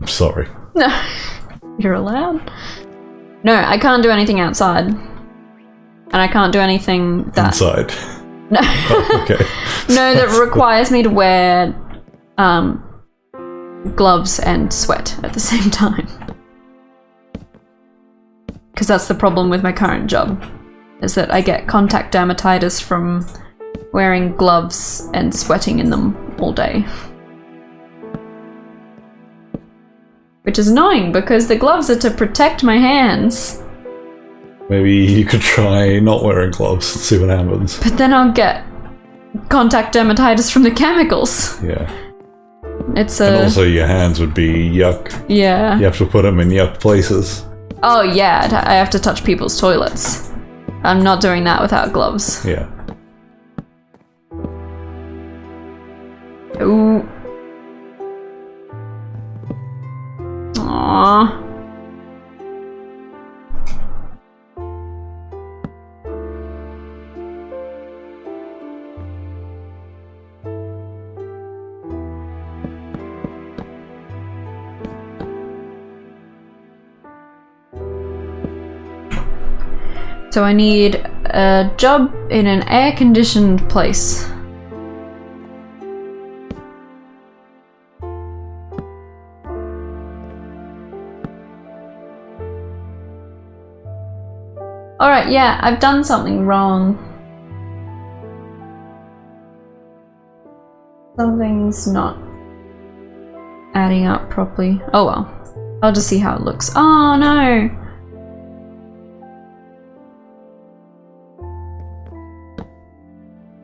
I'm sorry. No. You're allowed? No, I can't do anything outside. And I can't do anything that... Inside? No. Oh, okay. No, that requires me to wear gloves and sweat at the same time. Because that's the problem with my current job, is that I get contact dermatitis from wearing gloves and sweating in them all day. Which is annoying, because the gloves are to protect my hands. Maybe you could try not wearing gloves and see what happens. But then I'll get contact dermatitis from the chemicals. Yeah. And also your hands would be yuck. Yeah. You have to put them in yuck places. Oh yeah, I have to touch people's toilets. I'm not doing that without gloves. Yeah. Ooh. Aww. So I need a job in an air-conditioned place. Alright, yeah, I've done something wrong. Something's not adding up properly. Oh well. I'll just see how it looks. Oh no!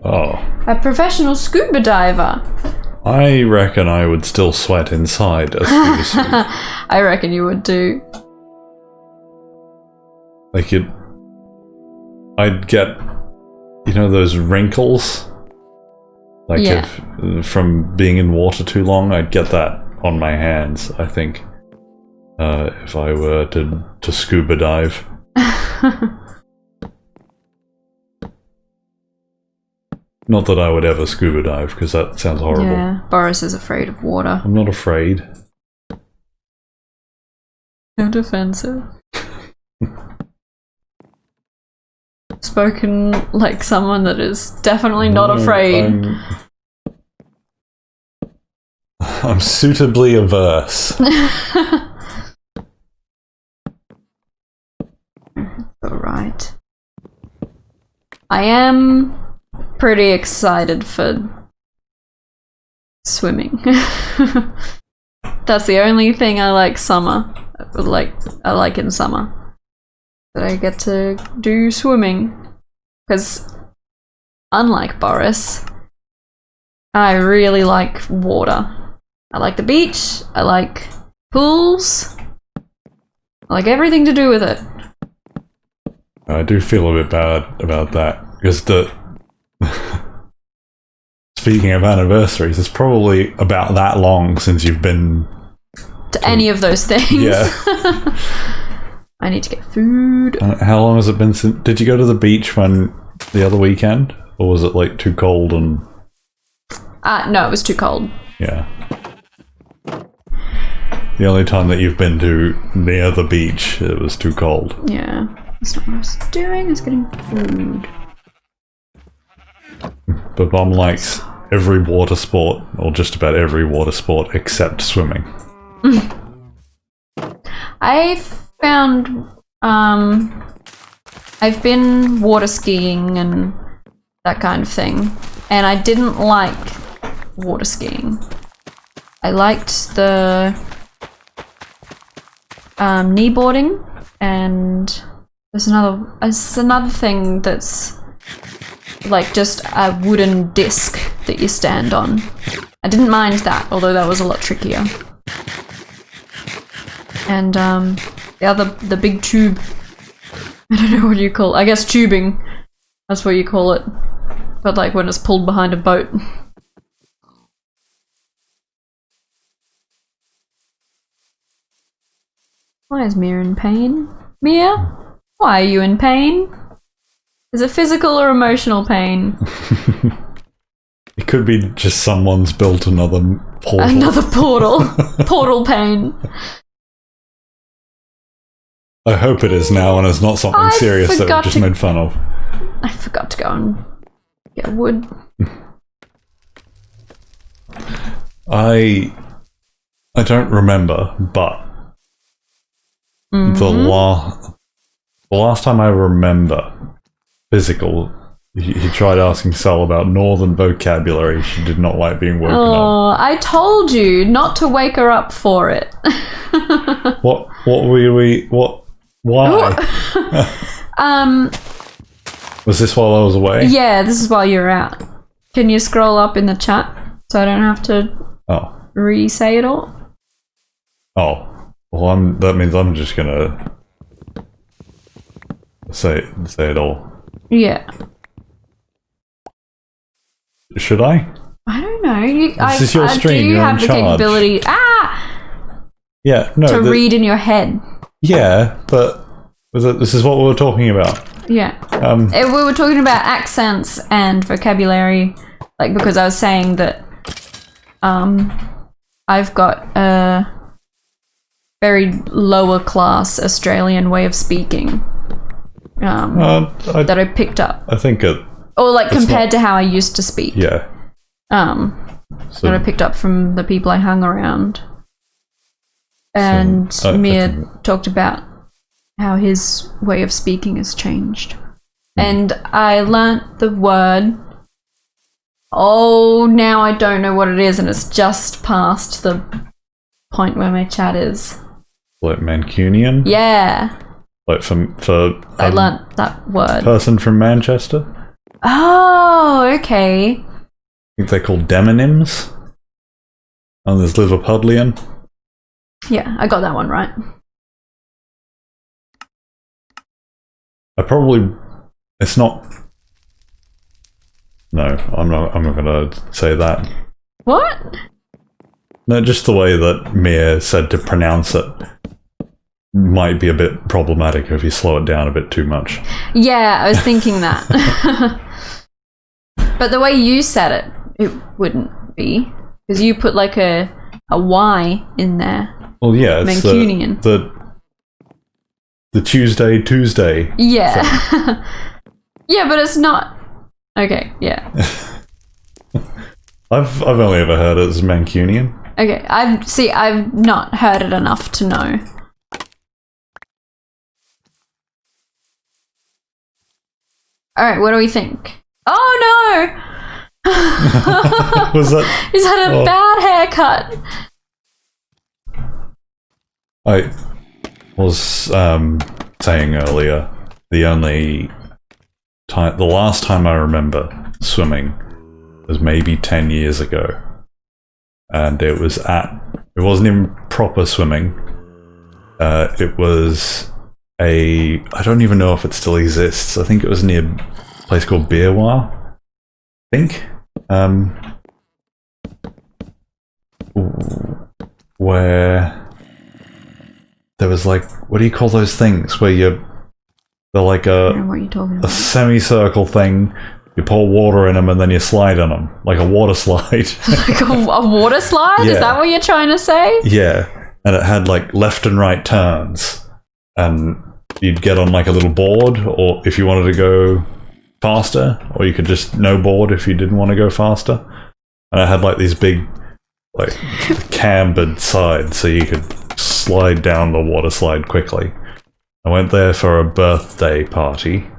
Oh. A professional scuba diver. I reckon I would still sweat inside a scuba suit. I reckon you would too. Like I'd get, you know, those wrinkles? Like if, from being in water too long, I'd get that on my hands, I think. If I were to scuba dive. Not that I would ever scuba dive, because that sounds horrible. Yeah, Boris is afraid of water. I'm not afraid. No defensive. Spoken like someone that is definitely not afraid. I'm suitably averse. Alright. I am pretty excited for swimming. That's the only thing I like summer. I like in summer. That I get to do swimming. Because unlike Boris, I really like water. I like the beach, I like Pools. I like everything to do with it. I do feel a bit bad about that because speaking of anniversaries, it's probably about that long since you've been to any of those things. Yeah. I need to get food. How long has it been since? Did you go to the beach the other weekend, or was it like too cold and? No, it was too cold. Yeah. The only time that you've been to near the beach, it was too cold. Yeah, that's not what I was doing. I was getting food. But Mom likes every water sport, or just about every water sport, except swimming. I found I've been water skiing and that kind of thing, and I didn't like water skiing. I liked the kneeboarding, and there's another thing that's like just a wooden disc that you stand on. I didn't mind that, although that was a lot trickier. And the big tube, I don't know what you call it. I guess tubing, that's what you call it, but like when it's pulled behind a boat. Why is Mia in pain? Mia? Why are you in pain? Is it physical or emotional pain? It could be just someone's built another portal. Another portal. Portal pain. I hope it is now and it's not something serious that we just made fun of. I forgot to go and get wood. I don't remember, but the last time I remember physical, he tried asking Sal about northern vocabulary. She did not like being woken up. Oh, I told you not to wake her up for it. Why? Was this while I was away? Yeah, this is while you're out. Can you scroll up in the chat so I don't have to re-say it all? Oh. Well, that means I'm just gonna say it all. Yeah. Should I? I don't know. This is your stream. Do you You're have in the charge. capability? Yeah. No. To read in your head. Yeah, but this is what we were talking about. Yeah. We were talking about accents and vocabulary, like because I was saying that I've got a very lower class Australian way of speaking that I picked up. I think or like compared to how I used to speak. Yeah. That I picked up from the people I hung around. And Mia talked about how his way of speaking has changed. And I learnt the word. Oh, now I don't know what it is, and it's just past the point where my chat is. Like Mancunian? Yeah. Like for I learnt that word. Person from Manchester? Oh, okay. I think they're called demonyms. And there's Liverpudlian. Yeah, I got that one right. It's not. No, I'm not gonna say that. What? No, just the way that Mia said to pronounce it might be a bit problematic if you slow it down a bit too much. Yeah, I was thinking that. But the way you said it, it wouldn't be. Because you put like a Y in there. Well, yeah, it's Mancunian. The Tuesday. Yeah. Yeah, but it's not. Okay, yeah. I've only ever heard it as Mancunian. Okay, I've not heard it enough to know. Alright, what do we think? Oh no! Was that? He's had a bad haircut. I was saying earlier, the last time I remember swimming was maybe 10 years ago, and it It wasn't even proper swimming. It was I don't even know if it still exists. I think it was near a place called Beerwah, I think. Where there was like, what do you call those things where they're like I don't know what you're talking about. a semicircle thing. You pour water in them and then you slide on them, like a water slide. Like a water slide? Yeah. Is that what you're trying to say? Yeah, and it had like left and right turns, and you'd get on like a little board, or if you wanted to go faster, or you could just no board if you didn't want to go faster. And it had like these big, like cambered sides, so you could slide down the water slide quickly. I went there for a birthday party.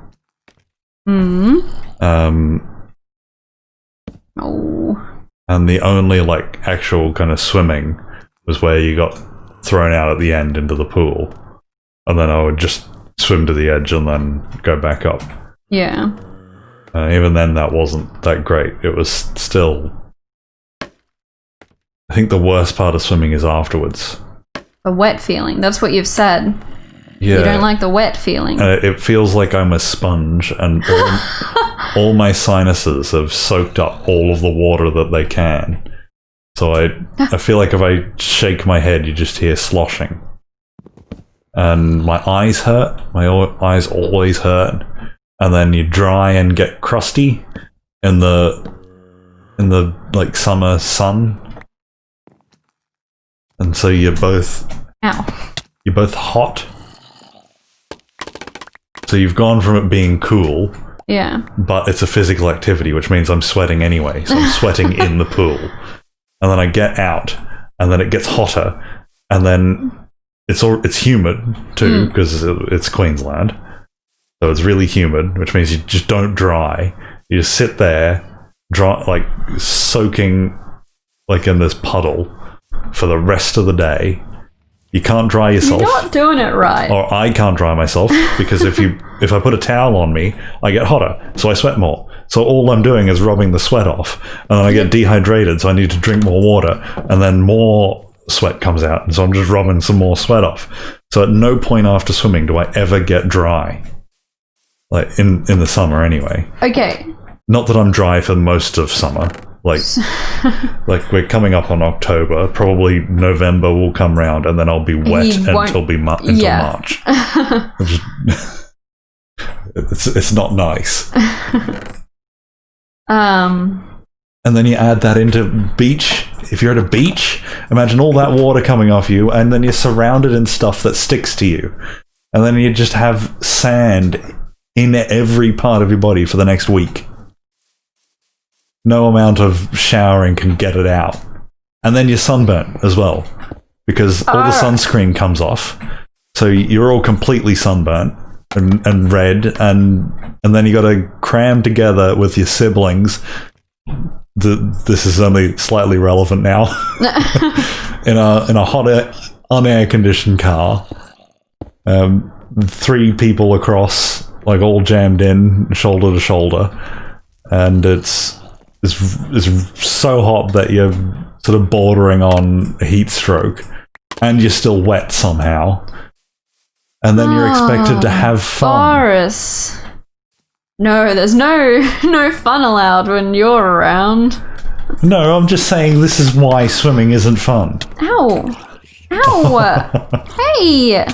Oh. And the only like actual kind of swimming was where you got thrown out at the end into the pool, and then I would just swim to the edge and then go back up. Yeah. Even then, that wasn't that great. It was still. I think the worst part of swimming is afterwards. The wet feeling. That's what you've said. Yeah. You don't like the wet feeling. It feels like I'm a sponge, and all my sinuses have soaked up all of the water that they can. So I feel like if I shake my head, you just hear sloshing. And my eyes hurt. My eyes always hurt. And then you dry and get crusty in the like summer sun. And so you're both hot. So you've gone from it being cool, yeah, but it's a physical activity, which means I'm sweating anyway. So I'm sweating in the pool, and then I get out, and then it gets hotter, and then it's humid too because it's Queensland, so it's really humid, which means you just don't dry. You just sit there, dry, like soaking, like in this puddle for the rest of the day. You can't dry yourself. You're not doing it right. Or I can't dry myself, because if I put a towel on me, I get hotter, so I sweat more. So all I'm doing is rubbing the sweat off, and then I get dehydrated, so I need to drink more water, and then more sweat comes out, and so I'm just rubbing some more sweat off. So at no point after swimming do I ever get dry. Like in the summer anyway. Okay. Not that I'm dry for most of summer. Like we're coming up on October, probably November will come round, and then I'll be wet until March. It's not nice. And then you add that into beach. If you're at a beach, imagine all that water coming off you, and then you're surrounded in stuff that sticks to you, and then you just have sand in every part of your body for the next week. No amount of showering can get it out. And then you're sunburnt as well, because all the sunscreen comes off. So you're all completely sunburnt and red, and then you got to cram together with your siblings. This is only slightly relevant now. in a hot, unair conditioned car. 3 people across, like all jammed in, shoulder to shoulder. And it's so hot that you're sort of bordering on a heat stroke, and you're still wet somehow, and then you're expected to have fun. Boris. No, there's no fun allowed when you're around. No, I'm just saying this is why swimming isn't fun. Ow. Hey.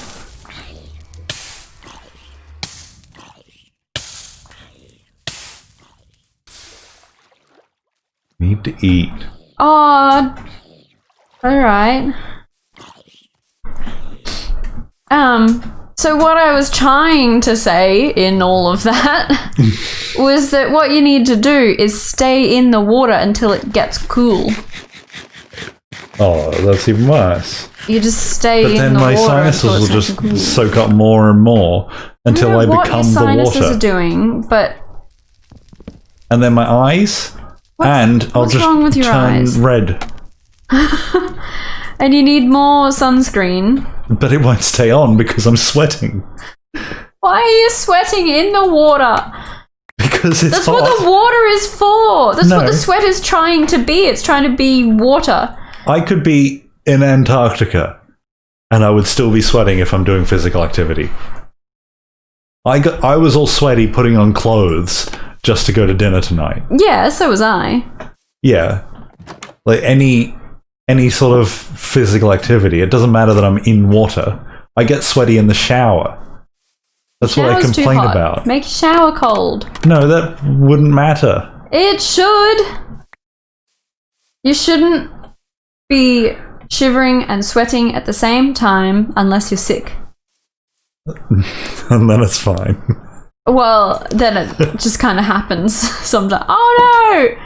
Need to eat. Oh, alright. So what I was trying to say in all of that was that what you need to do is stay in the water until it gets cool. Oh, that's even worse. You just stay in the water. But then my sinuses will just soak up more and more until I become the water. What your sinuses are doing, but... And then my eyes... I'll just wrong with your turn eyes? red. And you need more sunscreen. But it won't stay on because I'm sweating. Why are you sweating in the water? Because it's That's hot. what the water is for. That's what the sweat is trying to be. It's trying to be water. I could be in Antarctica, and I would still be sweating if I'm doing physical activity. I was all sweaty putting on clothes just to go to dinner tonight. Yeah, so was I. Yeah. Like any sort of physical activity, it doesn't matter that I'm in water. I get sweaty in the shower. That's what I complain about. Make your shower cold. No, that wouldn't matter. It should. You shouldn't be shivering and sweating at the same time unless you're sick. And then it's fine. Well, then it just kind of happens sometimes. Oh no!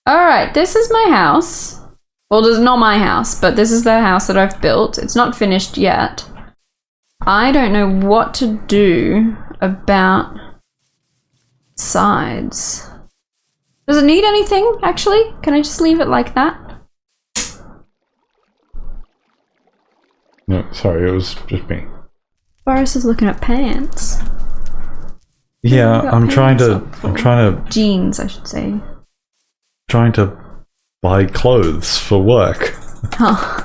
Alright, this is my house. Well, this is not my house, but this is the house that I've built. It's not finished yet. I don't know what to do about sides. Does it need anything, actually? Can I just leave it like that? No, sorry, it was just me. Boris is looking at pants. Yeah, I'm trying to jeans, I should say. Trying to buy clothes for work. Huh.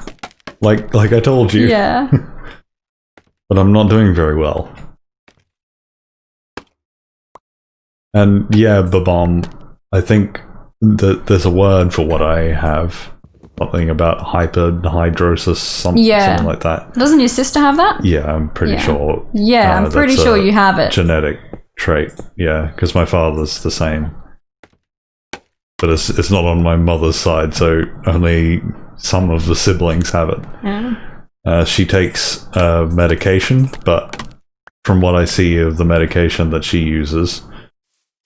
Like I told you. Yeah. But I'm not doing very well. And yeah, Babam, I think that there's a word for what I have. Something about hyperhidrosis, something like that. Doesn't your sister have that? Yeah, I'm pretty sure. Yeah, I'm pretty sure you have it. Genetic trait, yeah, because my father's the same. But it's not on my mother's side, so only some of the siblings have it. Yeah. She takes medication, but from what I see of the medication that she uses,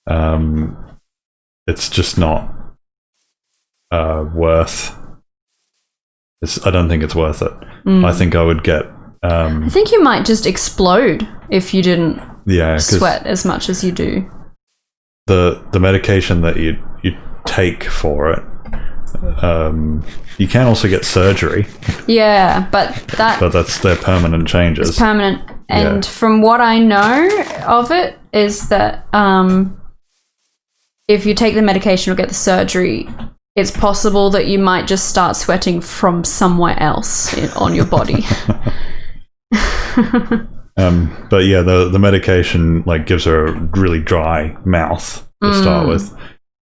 it's just not worth. I don't think it's worth it. I think I would get. I think you might just explode if you didn't sweat as much as you do. The medication that you take for it, you can also get surgery. Yeah, but that's their permanent changes. It's permanent, and from what I know of it is that if you take the medication or get the surgery, it's possible that you might just start sweating from somewhere else on your body. But yeah, the medication like gives her a really dry mouth to start with,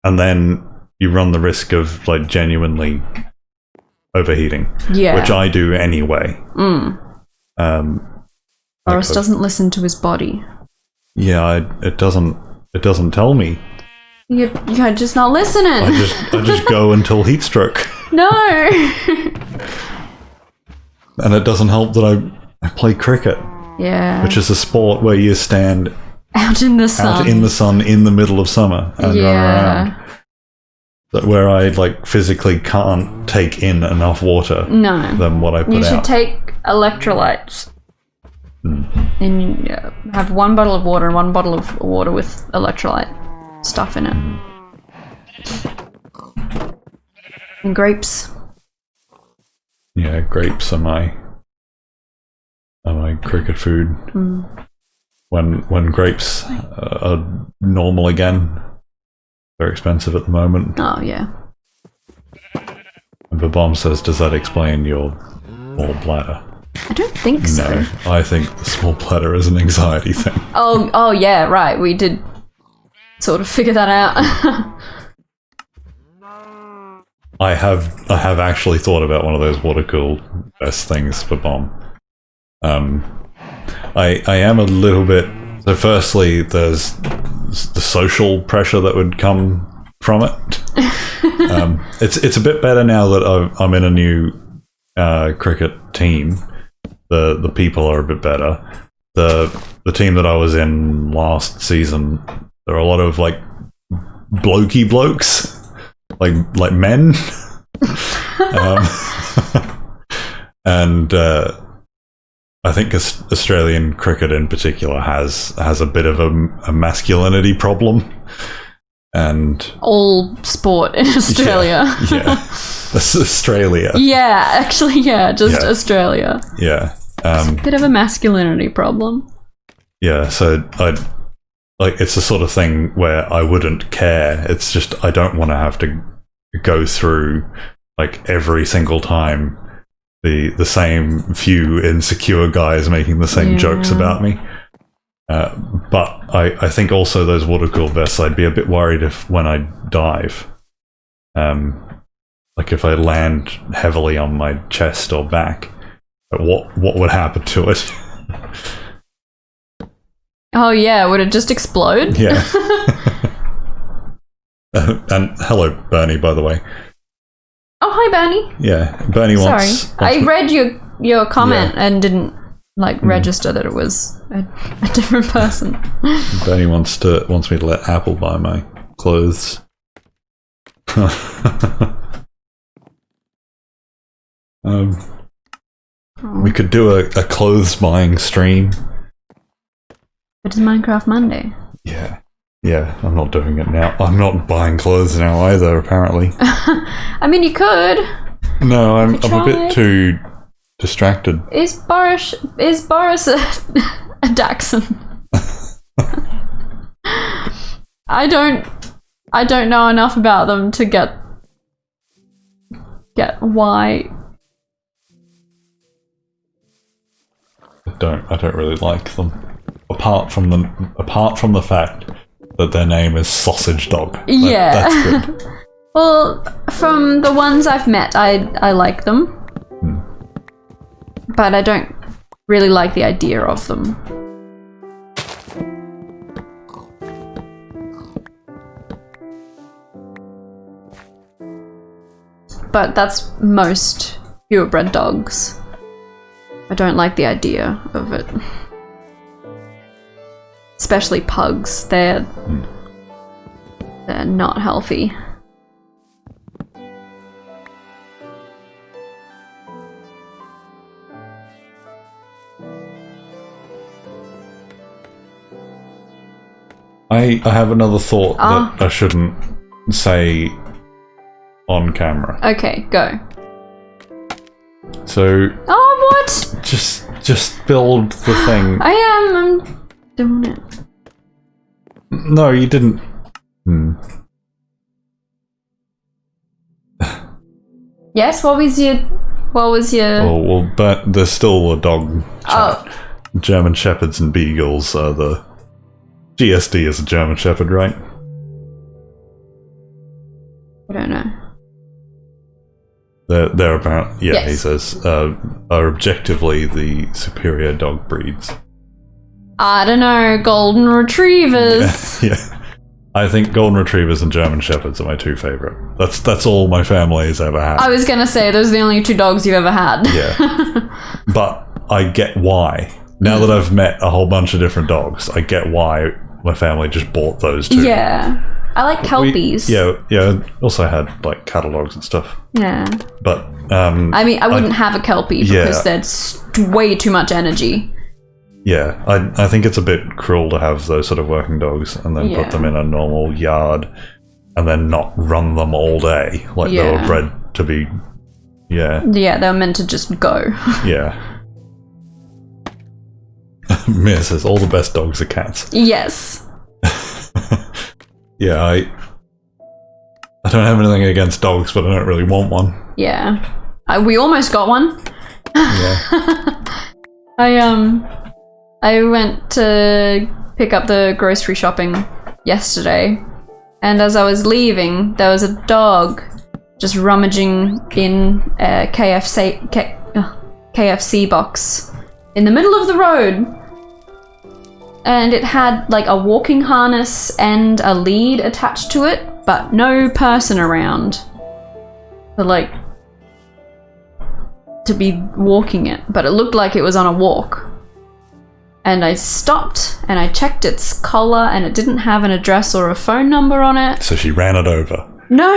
and then you run the risk of like genuinely overheating, which I do anyway. Boris doesn't listen to his body. Yeah, it doesn't tell me. You're just not listening. I just go until heat stroke. No. And it doesn't help that I play cricket. Yeah. Which is a sport where you stand out in the sun in the middle of summer and run around. Where I like physically can't take in enough water than what I put out. You should take electrolytes. And have one bottle of water and one bottle of water with electrolyte stuff in it. And grapes. Yeah, grapes are my cricket food. When grapes are normal again, they're expensive at the moment. Oh yeah. And Babam says, does that explain your small bladder? I don't think so. No, I think the small bladder is an anxiety thing. Oh yeah, right. We did sort of figure that out. I have actually thought about one of those water-cooled vest things for Bomb. I am a little bit. So, firstly, there's the social pressure that would come from it. It's a bit better now that I'm in a new cricket team. The people are a bit better. The team that I was in last season, there are a lot of like blokey blokes, like men, and I think Australian cricket in particular has a bit of a masculinity problem, and all sport in Australia. Yeah. That's Australia. Yeah, actually, just Australia. Yeah. It's a bit of a masculinity problem. Yeah, so like, it's the sort of thing where I wouldn't care. It's just I don't want to have to go through, like, every single time the same few insecure guys making the same jokes about me. But I think also those water-cooled vests, I'd be a bit worried if when I dive, like if I land heavily on my chest or back, what would happen to it? Oh yeah, would it just explode? Yeah. And hello, Bernie, by the way. Oh, hi, Bernie. Yeah, Bernie wants... Sorry, I read your comment and didn't, like, register that it was a different person. Bernie wants me to let Apple buy my clothes. We could do a clothes buying stream. It is Minecraft Monday. Yeah, I'm not doing it now. I'm not buying clothes now either, apparently. I mean, you could. No, I'm a bit too distracted. Is Boris a Dachshund? I don't know enough about them to get why. I don't really like them. Apart from the fact that their name is Sausage Dog. Yeah. That's good. Well, from the ones I've met, I like them. But I don't really like the idea of them. But that's most purebred dogs. I don't like the idea of it. Especially pugs. They're not healthy. I have another thought that I shouldn't say on camera. Okay, go. So... Oh, what? Just build the thing. I'm doing it. No, you didn't. Yes, what was your... Oh, well, but there's still a dog chat. German Shepherds and Beagles are the... GSD is a German Shepherd, right? I don't know. They're apparently... Yeah, yes. He says, are objectively the superior dog breeds. I don't know, golden retrievers. Yeah. I think golden retrievers and German Shepherds are my two favourite. That's all my family has ever had. I was gonna say, those are the only two dogs you've ever had. Yeah. But I get why. Now that I've met a whole bunch of different dogs, I get why my family just bought those two. Yeah. I like Kelpies. Yeah. Also had, like, cattle dogs and stuff. Yeah. But, I mean, I wouldn't have a Kelpie because there's way too much energy. Yeah, I think it's a bit cruel to have those sort of working dogs and then put them in a normal yard and then not run them all day. Like they were bred to be... Yeah. Yeah, they were meant to just go. Yeah. Mia says, all the best dogs are cats. Yes. Yeah, I don't have anything against dogs, but I don't really want one. Yeah. We almost got one. Yeah. I went to pick up the grocery shopping yesterday, and as I was leaving, there was a dog just rummaging in a KFC box in the middle of the road. And it had like a walking harness and a lead attached to it, but no person around to be walking it. But it looked like it was on a walk. And I stopped and I checked its collar and it didn't have an address or a phone number on it. So she ran it over. No.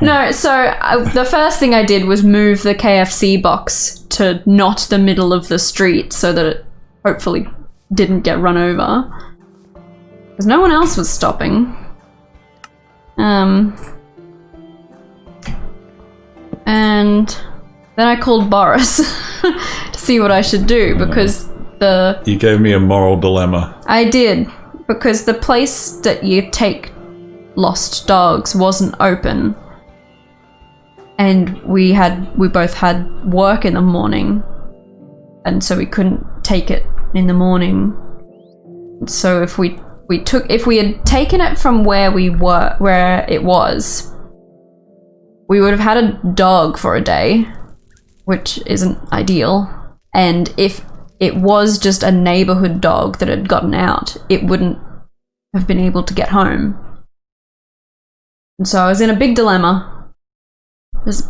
No, so the first thing I did was move the KFC box to not the middle of the street so that it hopefully didn't get run over. Because no one else was stopping. And then I called Boris to see what I should do because... You gave me a moral dilemma. I did, because the place that you take lost dogs wasn't open. And we both had work in the morning. And so we couldn't take it in the morning. So if we had taken it from where it was, we would have had a dog for a day, which isn't ideal. And if it was just a neighborhood dog that had gotten out, it wouldn't have been able to get home. And so I was in a big dilemma.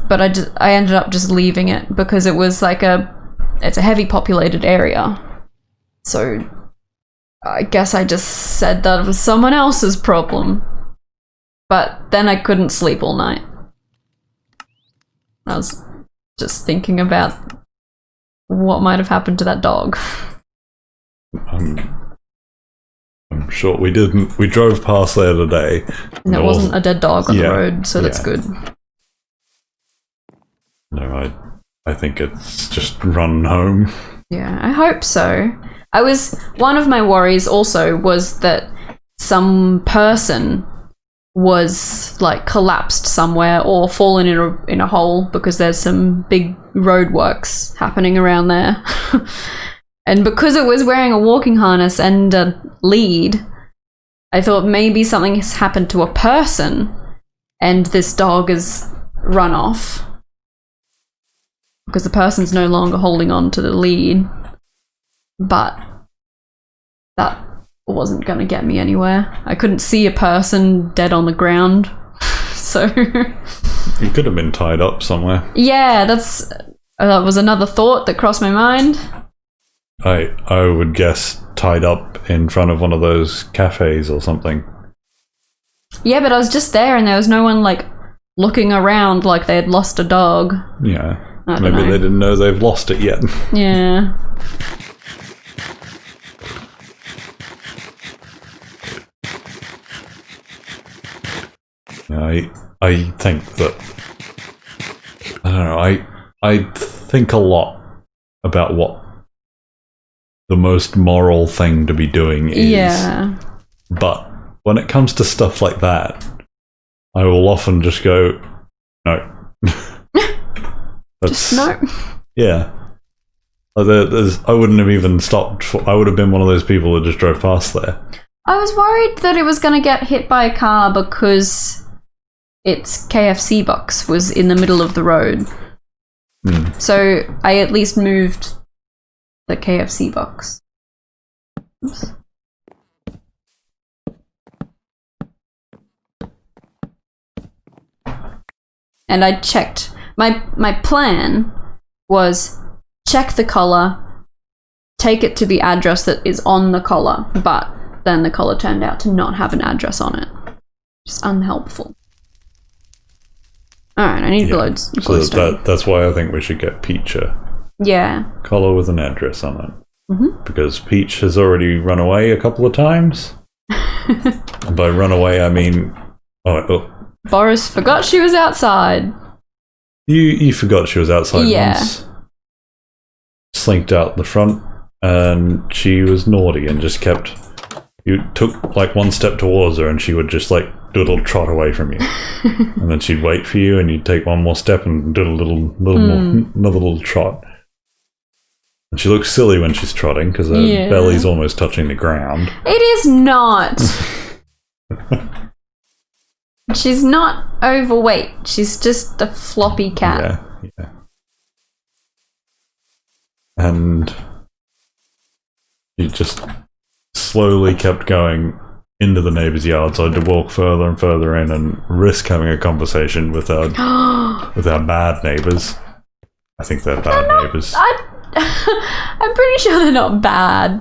But I ended up just leaving it because it was like it's a heavy populated area. So I guess I just said that it was someone else's problem. But then I couldn't sleep all night. I was just thinking about what might have happened to that dog. I'm sure we didn't. We drove past there today. And there wasn't a dead dog on the road, so that's good. No, I think it's just run home. Yeah, I hope so. One of my worries also was that some person was like collapsed somewhere or fallen in a hole because there's some big roadworks happening around there. And because it was wearing a walking harness and a lead, I thought maybe something has happened to a person and this dog has run off. Because the person's no longer holding on to the lead. But that wasn't going to get me anywhere. I couldn't see a person dead on the ground. So you could have been tied up somewhere. Yeah, that was another thought that crossed my mind. I would guess tied up in front of one of those cafes or something. Yeah, but I was just there and there was no one like looking around like they had lost a dog. Yeah. Maybe they didn't know they've lost it yet. Yeah. I think that I don't know. I think a lot about what the most moral thing to be doing is. Yeah. But when it comes to stuff like that, I will often just go, no. Just no. Yeah. I wouldn't have even stopped. I would have been one of those people that just drove past there. I was worried that it was going to get hit by a car because its KFC box was in the middle of the road. So I at least moved the KFC box. Oops. And I checked. My plan was check the collar, take it to the address that is on the collar, but then the collar turned out to not have an address on it. Just unhelpful. Alright, I need glowstone. So that's why I think we should get Peach a collar with an address on it. Mm-hmm. Because Peach has already run away a couple of times. And by run away, I mean... Boris forgot she was outside. You forgot she was outside once. Slinked out the front, and she was naughty and just kept... You took like one step towards her and she would just like do a little trot away from you. And then she'd wait for you and you'd take one more step and do another little trot. And she looks silly when she's trotting because her belly's almost touching the ground. It is not. She's not overweight. She's just a floppy cat. Yeah. And you just slowly kept going into the neighbours' yard, so I had to walk further and further in and risk having a conversation with our bad neighbours. I think they're bad neighbours. I'm pretty sure they're not bad.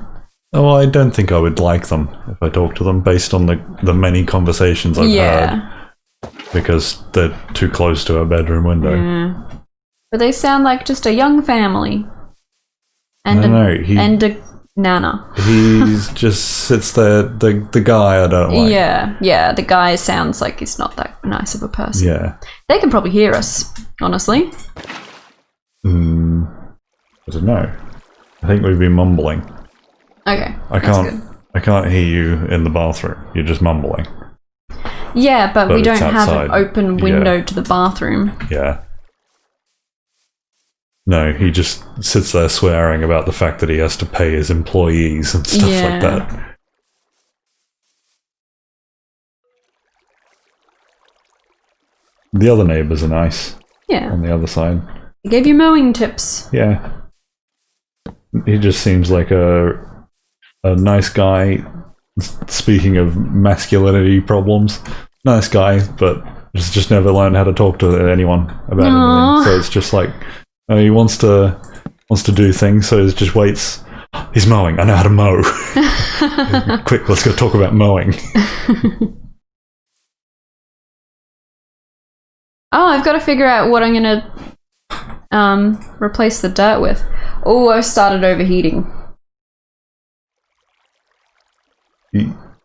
Oh, I don't think I would like them if I talked to them based on the many conversations I've heard. Because they're too close to our bedroom window. Yeah. But they sound like just a young family. And a nana. He just sits there, the guy I don't like. Yeah, the guy sounds like he's not that nice of a person. Yeah. They can probably hear us, honestly. I don't know. I think we'd be mumbling. Okay. I I can't hear you in the bathroom. You're just mumbling. Yeah, but we don't have outside. an open window to the bathroom. Yeah. No, he just sits there swearing about the fact that he has to pay his employees and stuff like that. The other neighbours are nice. Yeah. On the other side. I gave you mowing tips. Yeah. He just seems like a nice guy. Speaking of masculinity problems, nice guy, but just never learned how to talk to anyone about anything. So it's just like he wants to do things, so he just waits. He's mowing. I know how to mow. Quick, let's go talk about mowing. Oh, I've got to figure out what I'm gonna replace the dirt with. Oh, I've started overheating.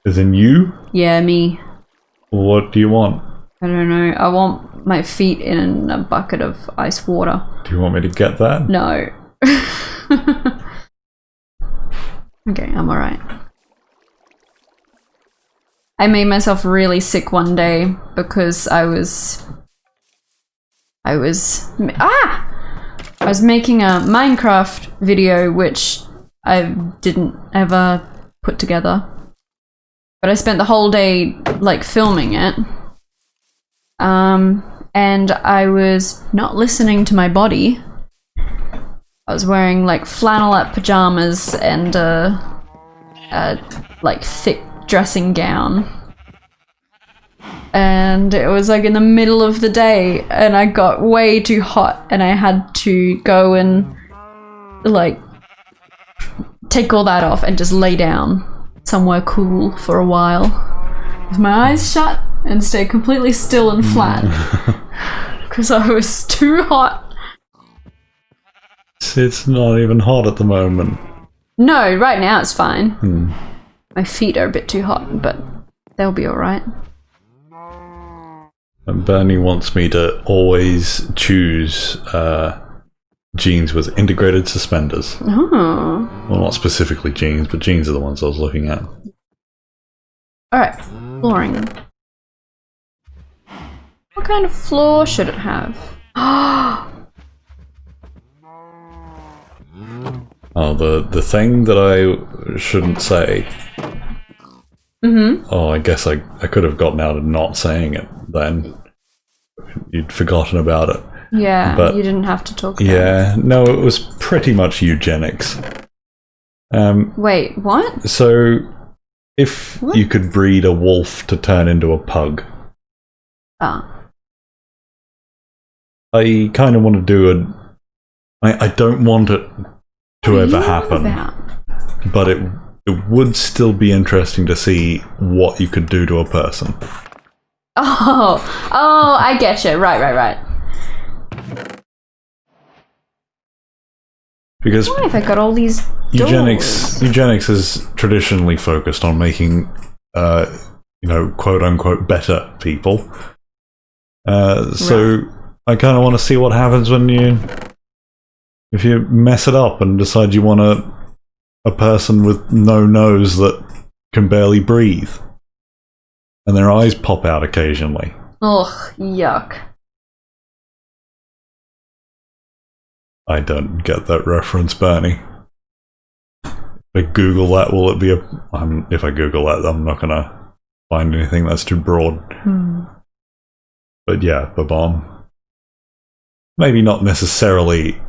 As in you? Yeah, me. What do you want? I don't know. I want my feet in a bucket of ice water. Do you want me to get that? No. Okay, I'm alright. I made myself really sick one day because I was making a Minecraft video which I didn't ever put together. But I spent the whole day like filming it. And I was not listening to my body. I was wearing like flannelette pajamas and a like thick dressing gown. And it was like in the middle of the day and I got way too hot and I had to go and like take all that off and just lay down somewhere cool for a while with my eyes shut and stay completely still and flat because I was too hot. It's not even hot at the moment. No, right now it's fine. My feet are a bit too hot, but they'll be alright. And Bernie wants me to always choose jeans with integrated suspenders. Oh. Well, not specifically jeans, but jeans are the ones I was looking at. Alright, flooring. What kind of floor should it have? Oh, the thing that I shouldn't say. Oh, I guess I could have gotten out of not saying it then. You'd forgotten about it. Yeah, but you didn't have to talk about it. No, it was pretty much eugenics. Wait, what? So, if you could breed a wolf to turn into a pug. I kind of want to do I don't want it to ever happen. But it would still be interesting to see what you could do to a person. Oh, I get you. Right. Because why have I got all these doors? Eugenics is traditionally focused on making, quote unquote, better people. So I kind of want to see what happens if you mess it up and decide you want a person with no nose that can barely breathe, and their eyes pop out occasionally. Ugh, yuck. I don't get that reference, Bernie. If I Google that, will it be if I Google that, I'm not gonna find anything that's too broad. But yeah, Babam. Maybe not necessarily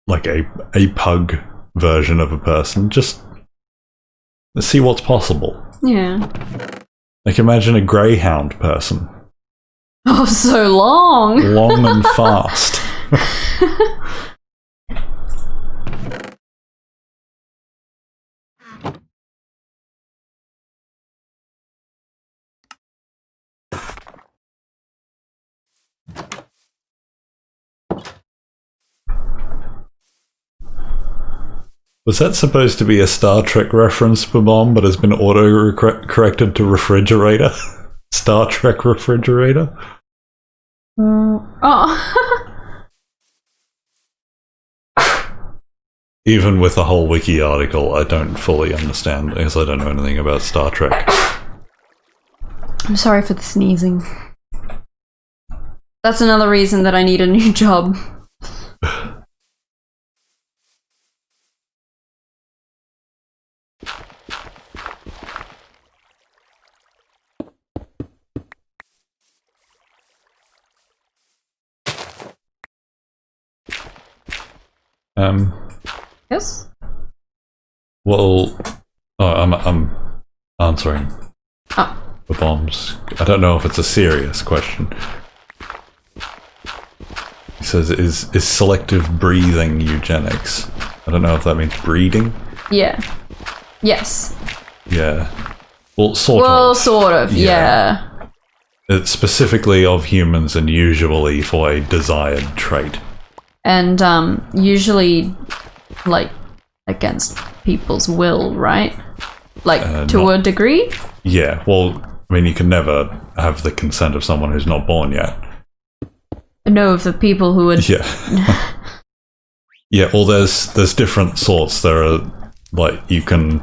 like a pug version of a person, just let's see what's possible. Yeah. Like imagine a greyhound person. Oh, so long. Long and fast. Was that supposed to be a Star Trek reference, Babam, but has been auto-corrected to refrigerator? Star Trek refrigerator? Oh. even with the whole wiki article, I don't fully understand because I don't know anything about Star Trek. I'm sorry for the sneezing. That's another reason that I need a new job. Yes? Well, I'm answering the bombs. I don't know if it's a serious question. He says, is selective breathing eugenics? I don't know if that means breeding? Yeah. Yes. Yeah. Well, sort of. Well, sort of, yeah. It's specifically of humans and usually for a desired trait. And usually, like, against people's will, right? Like, to a degree? Yeah, well, I mean, you can never have the consent of someone who's not born yet. No, of the people who would... Yeah. Yeah, well, there's different sorts. There are, like, you can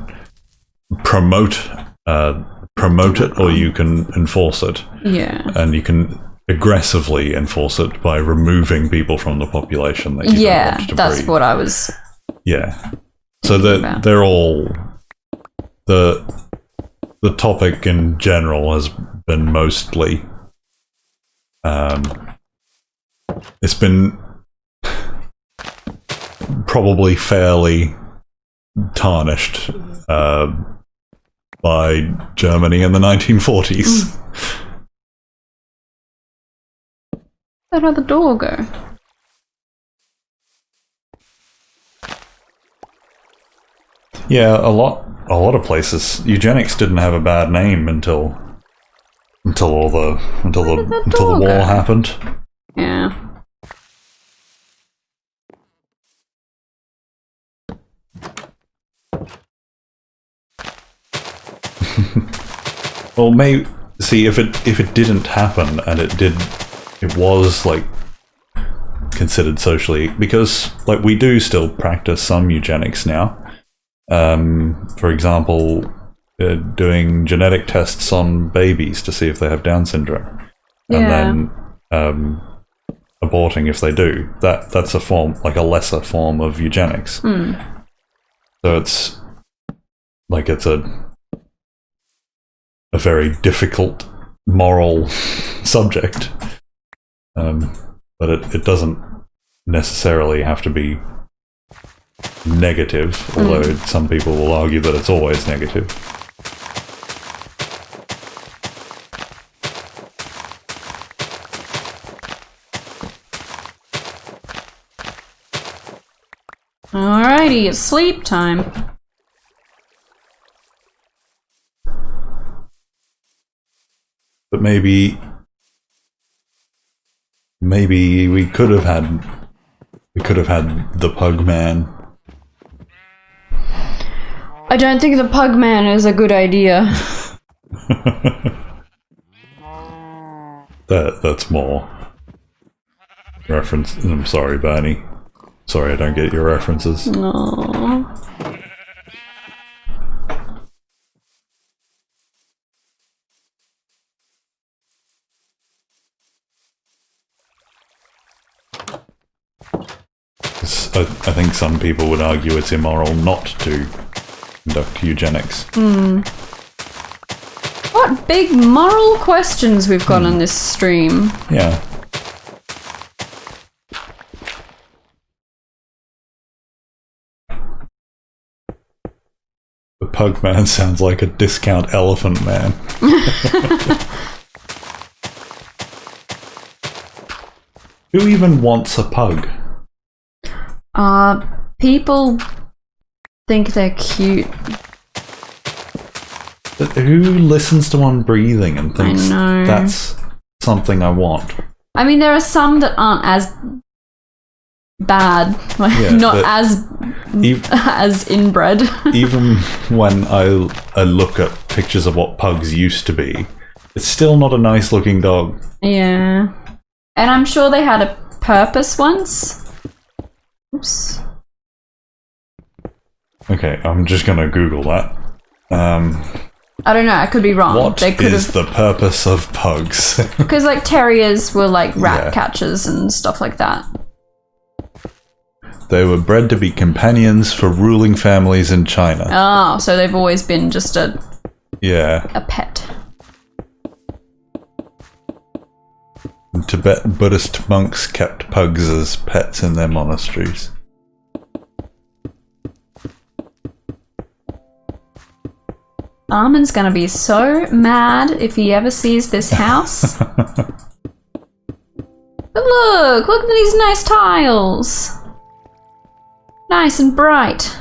promote it or you can enforce it. Yeah. And you can aggressively enforce it by removing people from the population that you don't want to that's breed. what I was... Yeah. So they're all... The topic in general has been mostly... it's been probably fairly tarnished by Germany in the 1940s. Where'd the door go? Yeah, a lot of places. Eugenics didn't have a bad name until the war happened. Yeah. Well, maybe see if it didn't happen and it was like considered socially, because like we do still practice some eugenics now. For example, doing genetic tests on babies to see if they have Down syndrome, and then aborting if they do. That's a form, like a lesser form of eugenics. So it's like it's a very difficult moral subject, but it doesn't necessarily have to be negative, although some people will argue that it's always negative. Alrighty, it's sleep time. But maybe we could have had the Pug Man. I don't think the Pug Man is a good idea. That's more reference. I'm sorry, Bernie. Sorry, I don't get your references. No. I think some people would argue it's immoral not to conduct eugenics. What big moral questions we've got on this stream. Yeah. The Pug Man sounds like a discount elephant man. Who even wants a pug? People think they're cute. But who listens to one breathing and thinks that's something I want? I mean, there are some that aren't as bad, like not as inbred. Even when I look at pictures of what pugs used to be, it's still not a nice looking dog. Yeah, and I'm sure they had a purpose once. Oops. Okay, I'm just gonna Google that. I don't know, I could be wrong. What is the purpose of pugs? Because, like, terriers were, like, rat catchers and stuff like that. They were bred to be companions for ruling families in China. Oh, so they've always been just a pet. In Tibet, Buddhist monks kept pugs as pets in their monasteries. Armin's gonna be so mad if he ever sees this house. But look at these nice tiles. Nice and bright.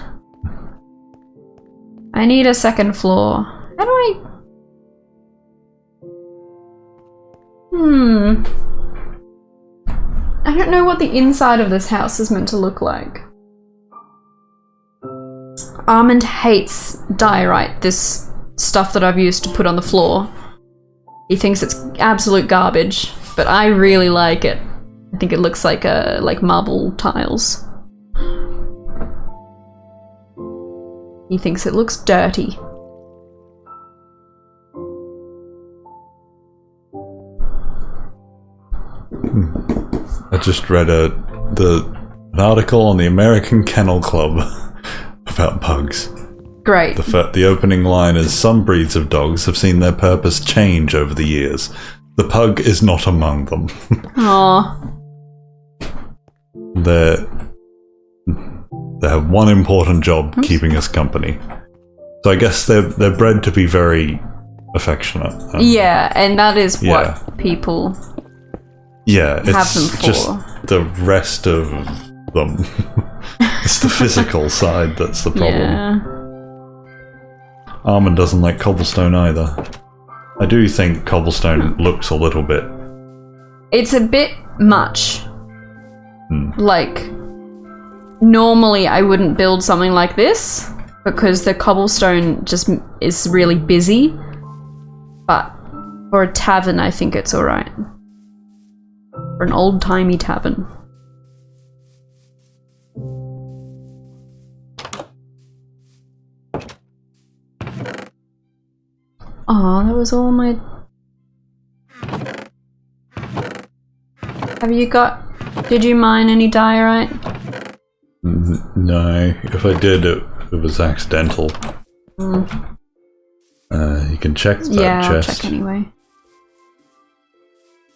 I need a second floor. How do I... I don't know what the inside of this house is meant to look like. Armin hates diorite, this stuff that I've used to put on the floor. He thinks it's absolute garbage, but I really like it. I think it looks like marble tiles. He thinks it looks dirty. I just read an article on the American Kennel Club about pugs. Great. The opening line is, some breeds of dogs have seen their purpose change over the years. The pug is not among them. Aww. They have one important job, keeping us company. So I guess they're bred to be very affectionate. Yeah, and that is what people have them for. Just the rest of them. It's the physical side that's the problem. Yeah. Armin doesn't like cobblestone either. I do think cobblestone looks a little bit... It's a bit much. Like, normally I wouldn't build something like this because the cobblestone just is really busy. But for a tavern, I think it's alright. For an old-timey tavern. Oh, that was all my... Have you got... Did you mine any diorite? No. If I did, it was accidental. You can check that chest. I'll check anyway.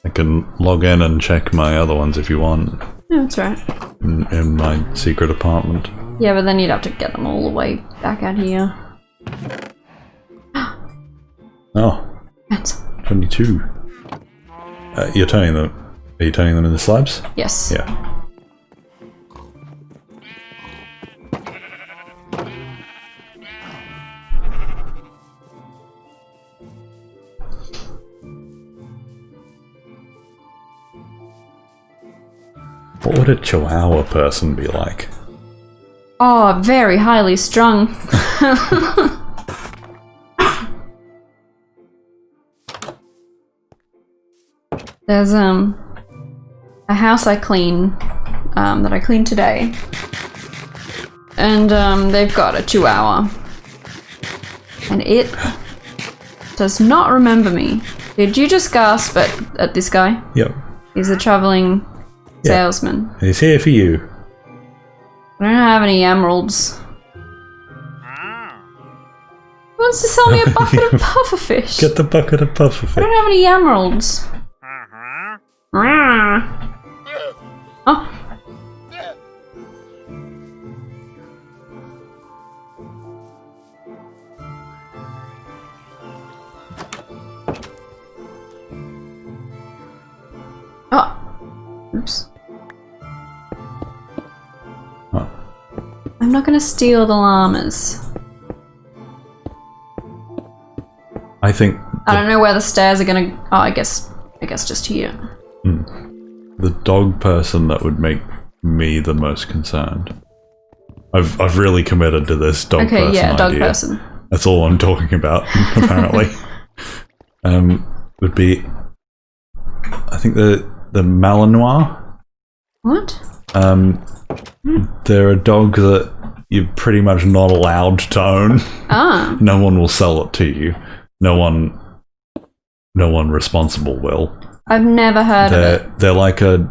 I can log in and check my other ones if you want. No, that's right. In my secret apartment. Yeah, but then you'd have to get them all the way back out here. Oh. That's 22. You're turning them. Are you turning them into slabs? Yes. Yeah. What would a Chihuahua person be like? Oh, very highly strung. There's a house I clean, that I cleaned today, and they've got a Chihuahua, and it does not remember me. Did you just gasp at this guy? Yep. He's a traveling salesman. He's here for you. I don't have any emeralds. He wants to sell me a bucket of pufferfish. Get the bucket of pufferfish. I don't have any emeralds. Oh. Oh. Oops. Oh. I'm not gonna steal the llamas. I think... I don't know where the stairs are gonna... Oh, I guess just here. The dog person that would make me the most concerned. I've really committed to this dog person idea. Dog person. That's all I'm talking about, apparently. Would be... I think the Malinois. What? They're a dog that you're pretty much not allowed to own. No one will sell it to you. No one responsible will. I've never heard of it. They're like a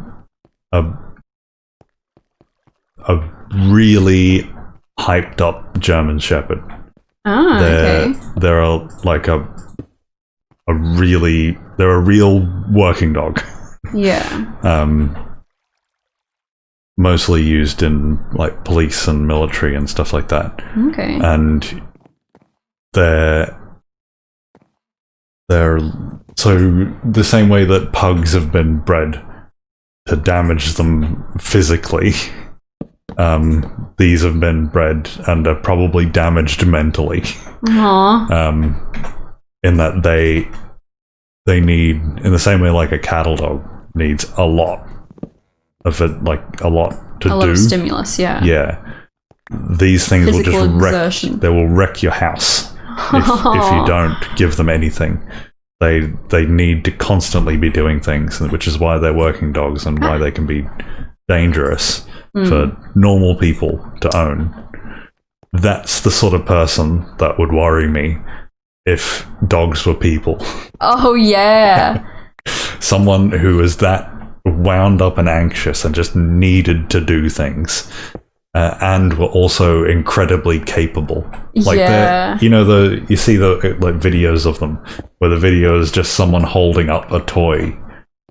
really hyped up German Shepherd. Okay. They're a real working dog. Yeah. Mostly used in like police and military and stuff like that. Okay. And they're so the same way that pugs have been bred to damage them physically, these have been bred and are probably damaged mentally. In that they need, in the same way like a cattle dog needs a lot of it, like a lot to do. A lot of stimulus, yeah. Yeah. These things Physical will just exertion. they will wreck your house if you don't give them anything. They need to constantly be doing things, which is why they're working dogs and why they can be dangerous for normal people to own. That's the sort of person that would worry me if dogs were people. Oh, yeah. Someone who is that wound up and anxious and just needed to do things. And were also incredibly capable. Like you see the like videos of them where the video is just someone holding up a toy,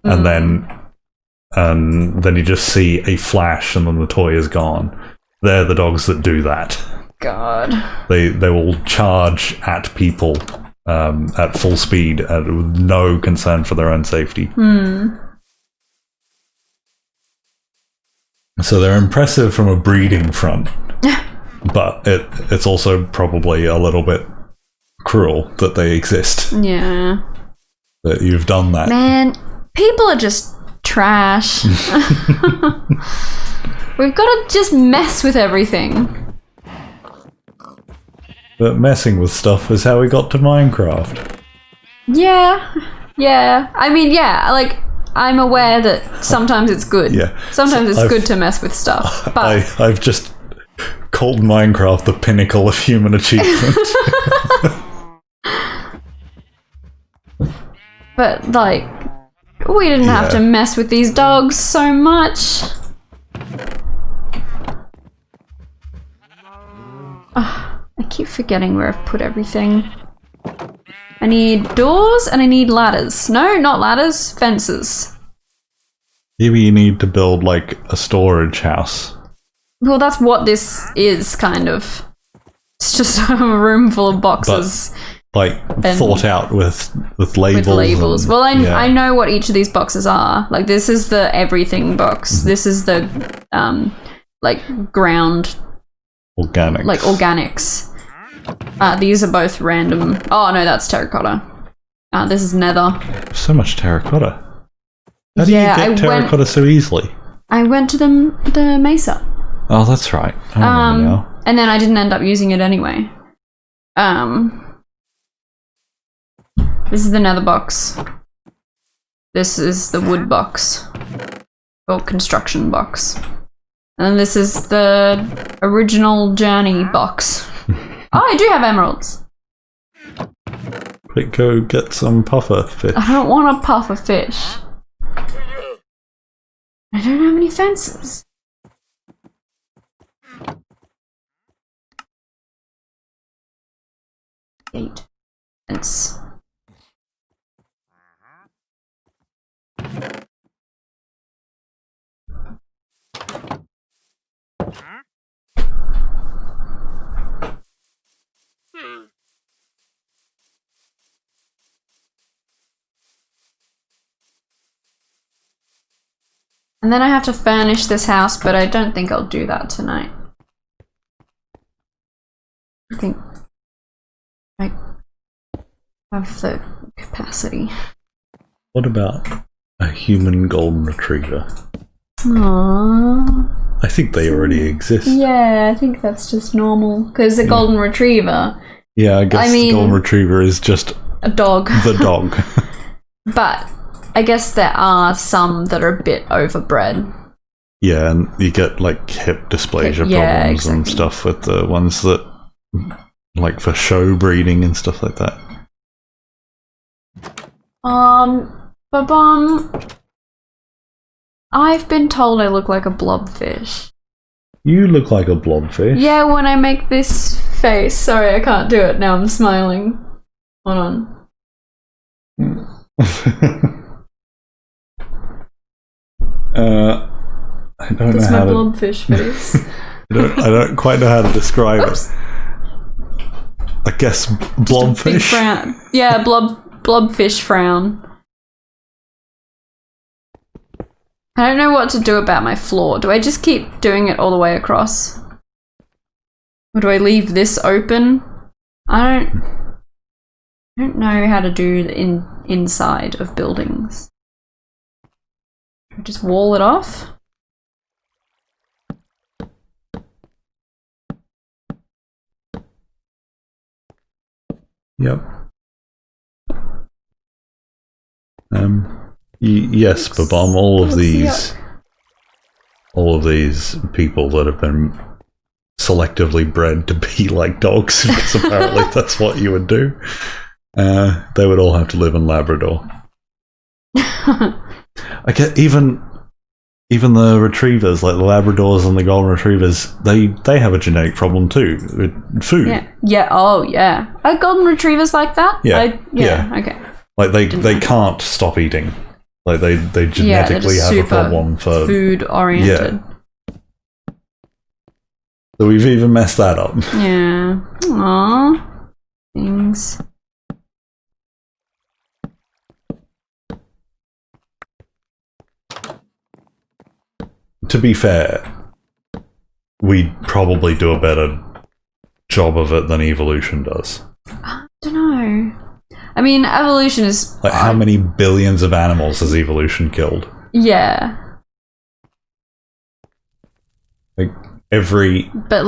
and then you just see a flash, and then the toy is gone. They're the dogs that do that. God. They will charge at people at full speed with no concern for their own safety. So they're impressive from a breeding front, but it's also probably a little bit cruel that they exist. Yeah. That you've done that. Man, people are just trash. We've got to just mess with everything. But messing with stuff is how we got to Minecraft. Yeah. I mean, yeah, like, I'm aware that sometimes it's good. Yeah. Sometimes it's good to mess with stuff. But I've just called Minecraft the pinnacle of human achievement. But, like, we didn't have to mess with these dogs so much. I keep forgetting where I've put everything. I need doors and I need ladders. No, not ladders, fences. Maybe you need to build like a storage house. Well, that's what this is, kind of. It's just a room full of boxes. But, like, thought out with labels. With labels. Well, I know what each of these boxes are. Like, this is the everything box. This is the, like, ground... Organics. Like, organics. These are both random. Oh, no, that's terracotta. This is nether. So much terracotta. How do you get terracotta so easily? I went to the mesa. Oh, that's right. I remember now. And then I didn't end up using it anyway. This is the nether box. This is the wood box. Or construction box. And then this is the original journey box. Oh, I do have emeralds. Quick, go get some puffer fish. I don't want a puffer fish. I don't have any fences. Gate. Fence. And then I have to furnish this house, but I don't think I'll do that tonight. I think I have the capacity. What about a human golden retriever? Aww. I think they already exist. Yeah, I think that's just normal. Because the golden retriever... Yeah, I guess the golden retriever is just... a dog. The dog. But... I guess there are some that are a bit overbred. Yeah, and you get like hip dysplasia problems and stuff with the ones that, like, for show breeding and stuff like that. I've been told I look like a blobfish. You look like a blobfish. Yeah, when I make this face. Sorry, I can't do it now. I'm smiling. Hold on. I don't That's know how my blobfish face. I don't quite know how to describe Oops. it. I guess blobfish. Yeah, blobfish frown. I don't know what to do about my floor. Do I just keep doing it all the way across? Or do I leave this open? I don't know how to do the inside of buildings. Just wall it off? Yep. Yes, Babam, all of these people that have been selectively bred to be like dogs, because apparently that's what you would do, they would all have to live in Labrador. I get even the retrievers, like the Labradors and the Golden Retrievers, they have a genetic problem too with food. Yeah. Oh, yeah. Are Golden Retrievers like that? Yeah. Okay. Like they can't stop eating. Like they genetically have a problem for food oriented. Yeah. So we've even messed that up. Yeah. Aww. Things. To be fair, we'd probably do a better job of it than evolution does. I don't know. I mean, evolution is... Like, how many billions of animals has evolution killed? Yeah. Like, every... But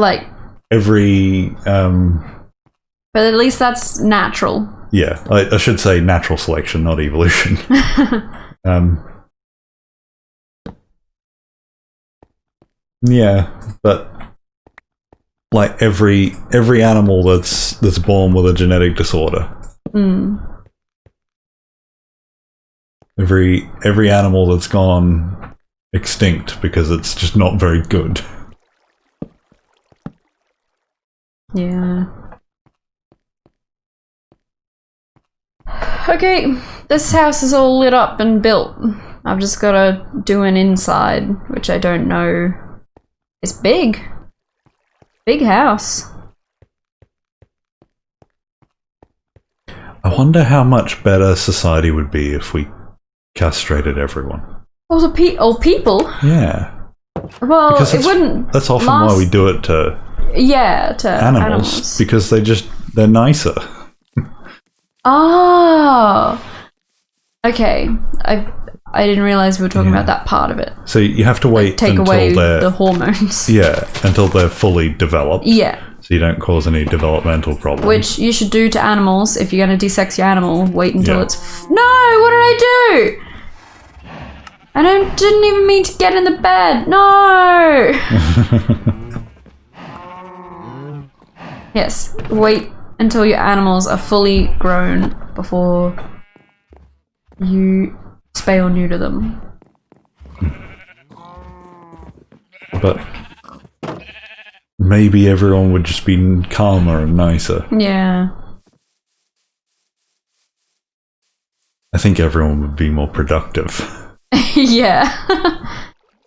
at least that's natural. Yeah, I should say natural selection, not evolution. Yeah, but like every animal that's born with a genetic disorder. Every animal that's gone extinct because it's just not very good. Yeah. Okay, this house is all lit up and built. I've just got to do an inside, which I don't know. It's big. Big house. I wonder how much better society would be if we castrated everyone. All people? Yeah. Well, it wouldn't. That's often why we do it to. Yeah, to animals. Because they're nicer. Oh. Okay. I didn't realize we were talking about that part of it. So you have to wait take until away the hormones. Yeah, until they're fully developed. Yeah. So you don't cause any developmental problems. Which you should do to animals. If you're going to desex your animal, wait until it's... No! What did I do? I didn't even mean to get in the bed. No! Yes. Wait until your animals are fully grown before you spay or neuter them. But maybe everyone would just be calmer and nicer. Yeah. I think everyone would be more productive. Yeah.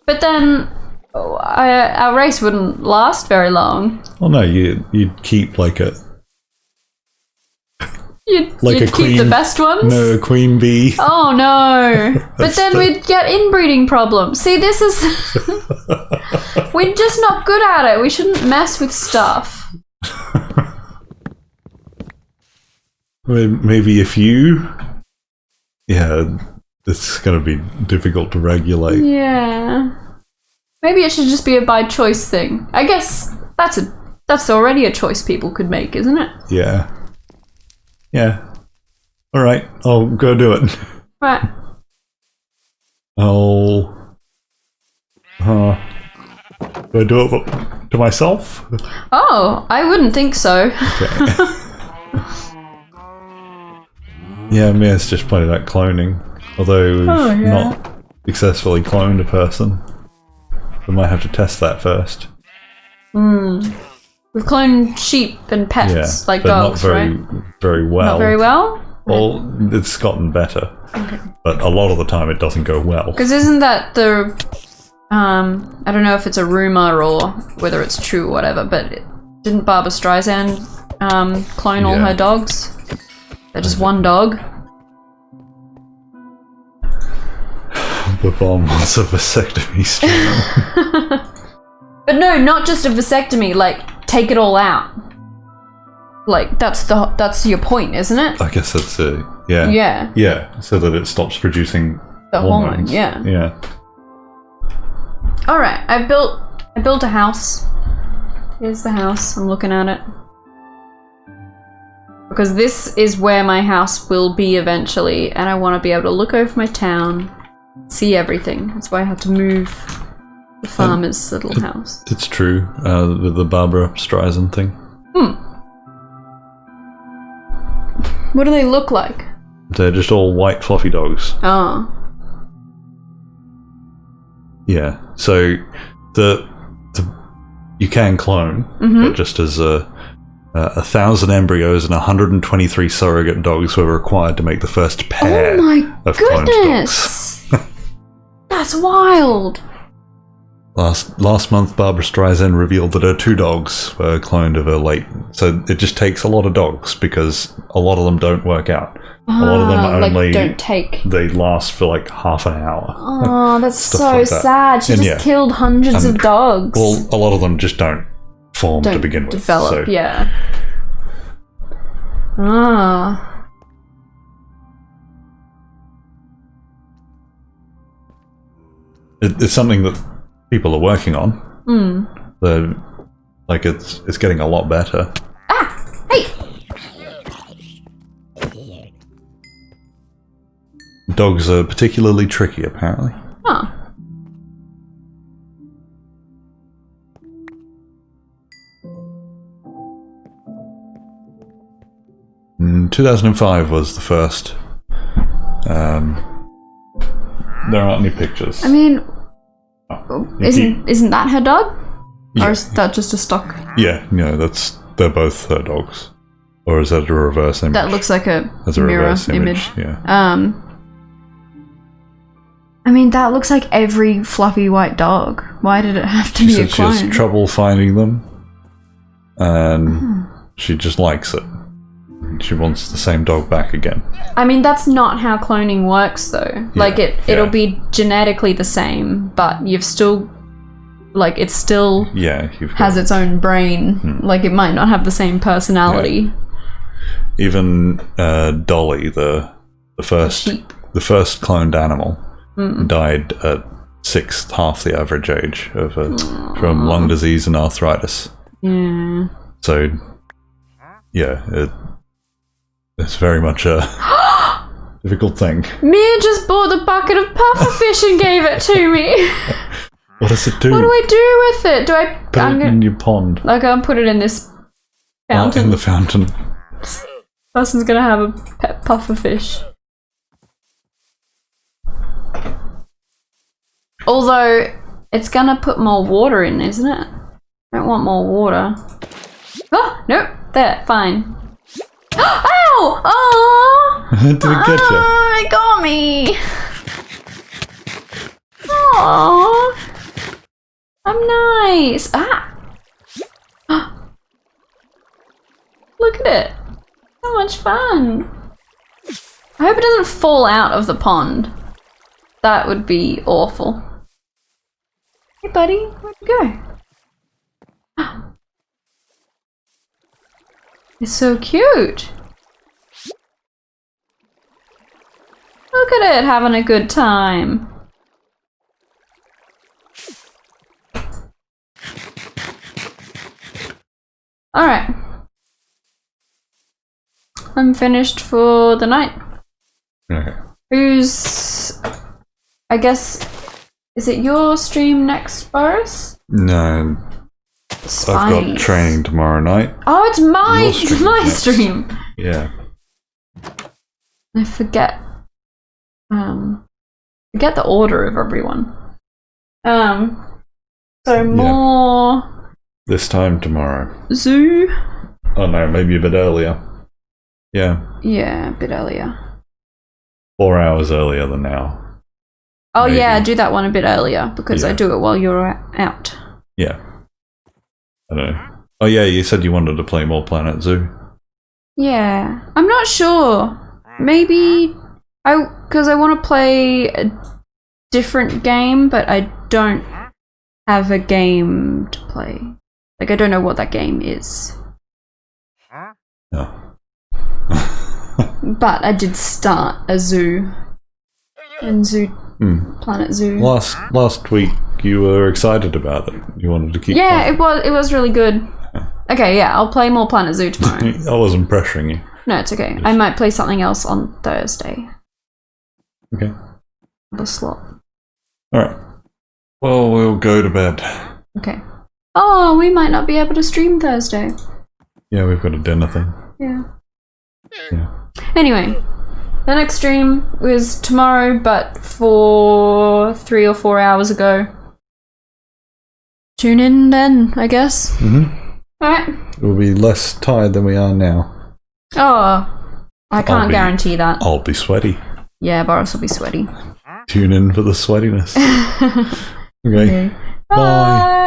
But then our race wouldn't last very long. Well, no, you'd keep like a... You'd keep the best ones? No, a queen bee. Oh no. But then we'd get inbreeding problems. See, this is... We're just not good at it. We shouldn't mess with stuff. Maybe if you... Yeah, it's going to be difficult to regulate. Yeah. Maybe it should just be a by choice thing. I guess that's already a choice people could make, isn't it? Yeah. Yeah. All right, I'll go do it. Right. I'll Do I do it to myself? Oh, I wouldn't think so. Okay. Yeah, Mia's just pointed out cloning. Although we've not successfully cloned a person. We might have to test that first. We've cloned sheep and pets, like but dogs, not very, right? very well. Not very well? Well, it's gotten better. Okay. But a lot of the time it doesn't go well. Because isn't that the... I don't know if it's a rumor or whether it's true or whatever, but didn't Barbra Streisand clone all her dogs? They're just one dog. The bomb was a vasectomy stream. But no, not just a vasectomy, like, take it all out. Like, that's your point, isn't it? I guess that's it. Yeah. Yeah. Yeah, so that it stops producing the hormones. Hormone, yeah. Yeah. Alright, I built a house. Here's the house, I'm looking at it. Because this is where my house will be eventually, and I want to be able to look over my town, see everything. That's why I have to move the farmer's little house. It's true, with the Barbra Streisand thing. What do they look like? They're just all white fluffy dogs. Oh. Yeah, so the you can clone, but just as 1,000 embryos and 123 surrogate dogs were required to make the first pair of cloned dogs. That's wild. Last month, Barbra Streisand revealed that her 2 dogs were cloned of her late. So it just takes a lot of dogs because a lot of them don't work out. A lot of them only don't take. They last for like half an hour. Oh, that's so sad. She just killed hundreds of dogs. Well, a lot of them just don't form to begin with. Develop, yeah. Ah. It's something that people are working on. Like it's getting a lot better. Ah! Hey! Dogs are particularly tricky, apparently. Huh. In 2005 was the first. There aren't any pictures. I mean, isn't that her dog? Yeah. Or is that just a stock? Yeah, they're both her dogs. Or is that a reverse image? That looks like a mirror reverse image. Yeah. I mean, that looks like every fluffy white dog. Why did it have to be a clone? She has trouble finding them, and she just likes it. She wants the same dog back again. I mean, that's not how cloning works, though. Yeah, like, it'll be genetically the same, but you've still... Like, it still has its own brain. Like, it might not have the same personality. Yeah. Even Dolly, the first cloned animal, died at 6th, half the average age of from lung disease and arthritis. Yeah. So, yeah, it's very much a difficult thing. Mia just bought a bucket of pufferfish and gave it to me. What does it do? What do I do with it? Do I put it in your pond? Like, I'll put it in this fountain. In the fountain. Person's gonna have a pet pufferfish. Although, it's gonna put more water in, isn't it? I don't want more water. Oh, nope. There, fine. Ow! Oh! Did it get you? Oh, it got me! Aww. I'm nice. Ah! Look at it. So much fun. I hope it doesn't fall out of the pond. That would be awful. Hey buddy, where'd you go? It's so cute. Look at it having a good time. Alright. I'm finished for the night. Okay. Who's... I guess... Is it your stream next, Boris? No. Spines. I've got training tomorrow night. Oh, it's my stream. Yeah. I forget the order of everyone. So more this time tomorrow. Zoo. Oh no, maybe a bit earlier. Yeah. Yeah, a bit earlier. 4 hours earlier than now. Oh maybe. yeah, do that one a bit earlier because I do it while you're out. Yeah. I don't know. Oh yeah, you said you wanted to play more Planet Zoo. Yeah, I'm not sure. Maybe because I want to play a different game, but I don't have a game to play. Like I don't know what that game is. No. But I did start a zoo. And Planet Zoo. Last week you were excited about it. You wanted to keep playing. it was really good. Okay, yeah, I'll play more Planet Zoo tomorrow. I wasn't pressuring you. No, it's okay. I might play something else on Thursday. Okay. The slot. Alright. Well, we'll go to bed. Okay. Oh, we might not be able to stream Thursday. Yeah, we've got a dinner thing. Yeah. Anyway, the next stream was tomorrow, but for 3 or 4 hours ago. Tune in then, I guess. Alright. We'll be less tired than we are now. Oh, I can't guarantee that. I'll be sweaty. Yeah, Boris will be sweaty. Tune in for the sweatiness. Okay. Bye.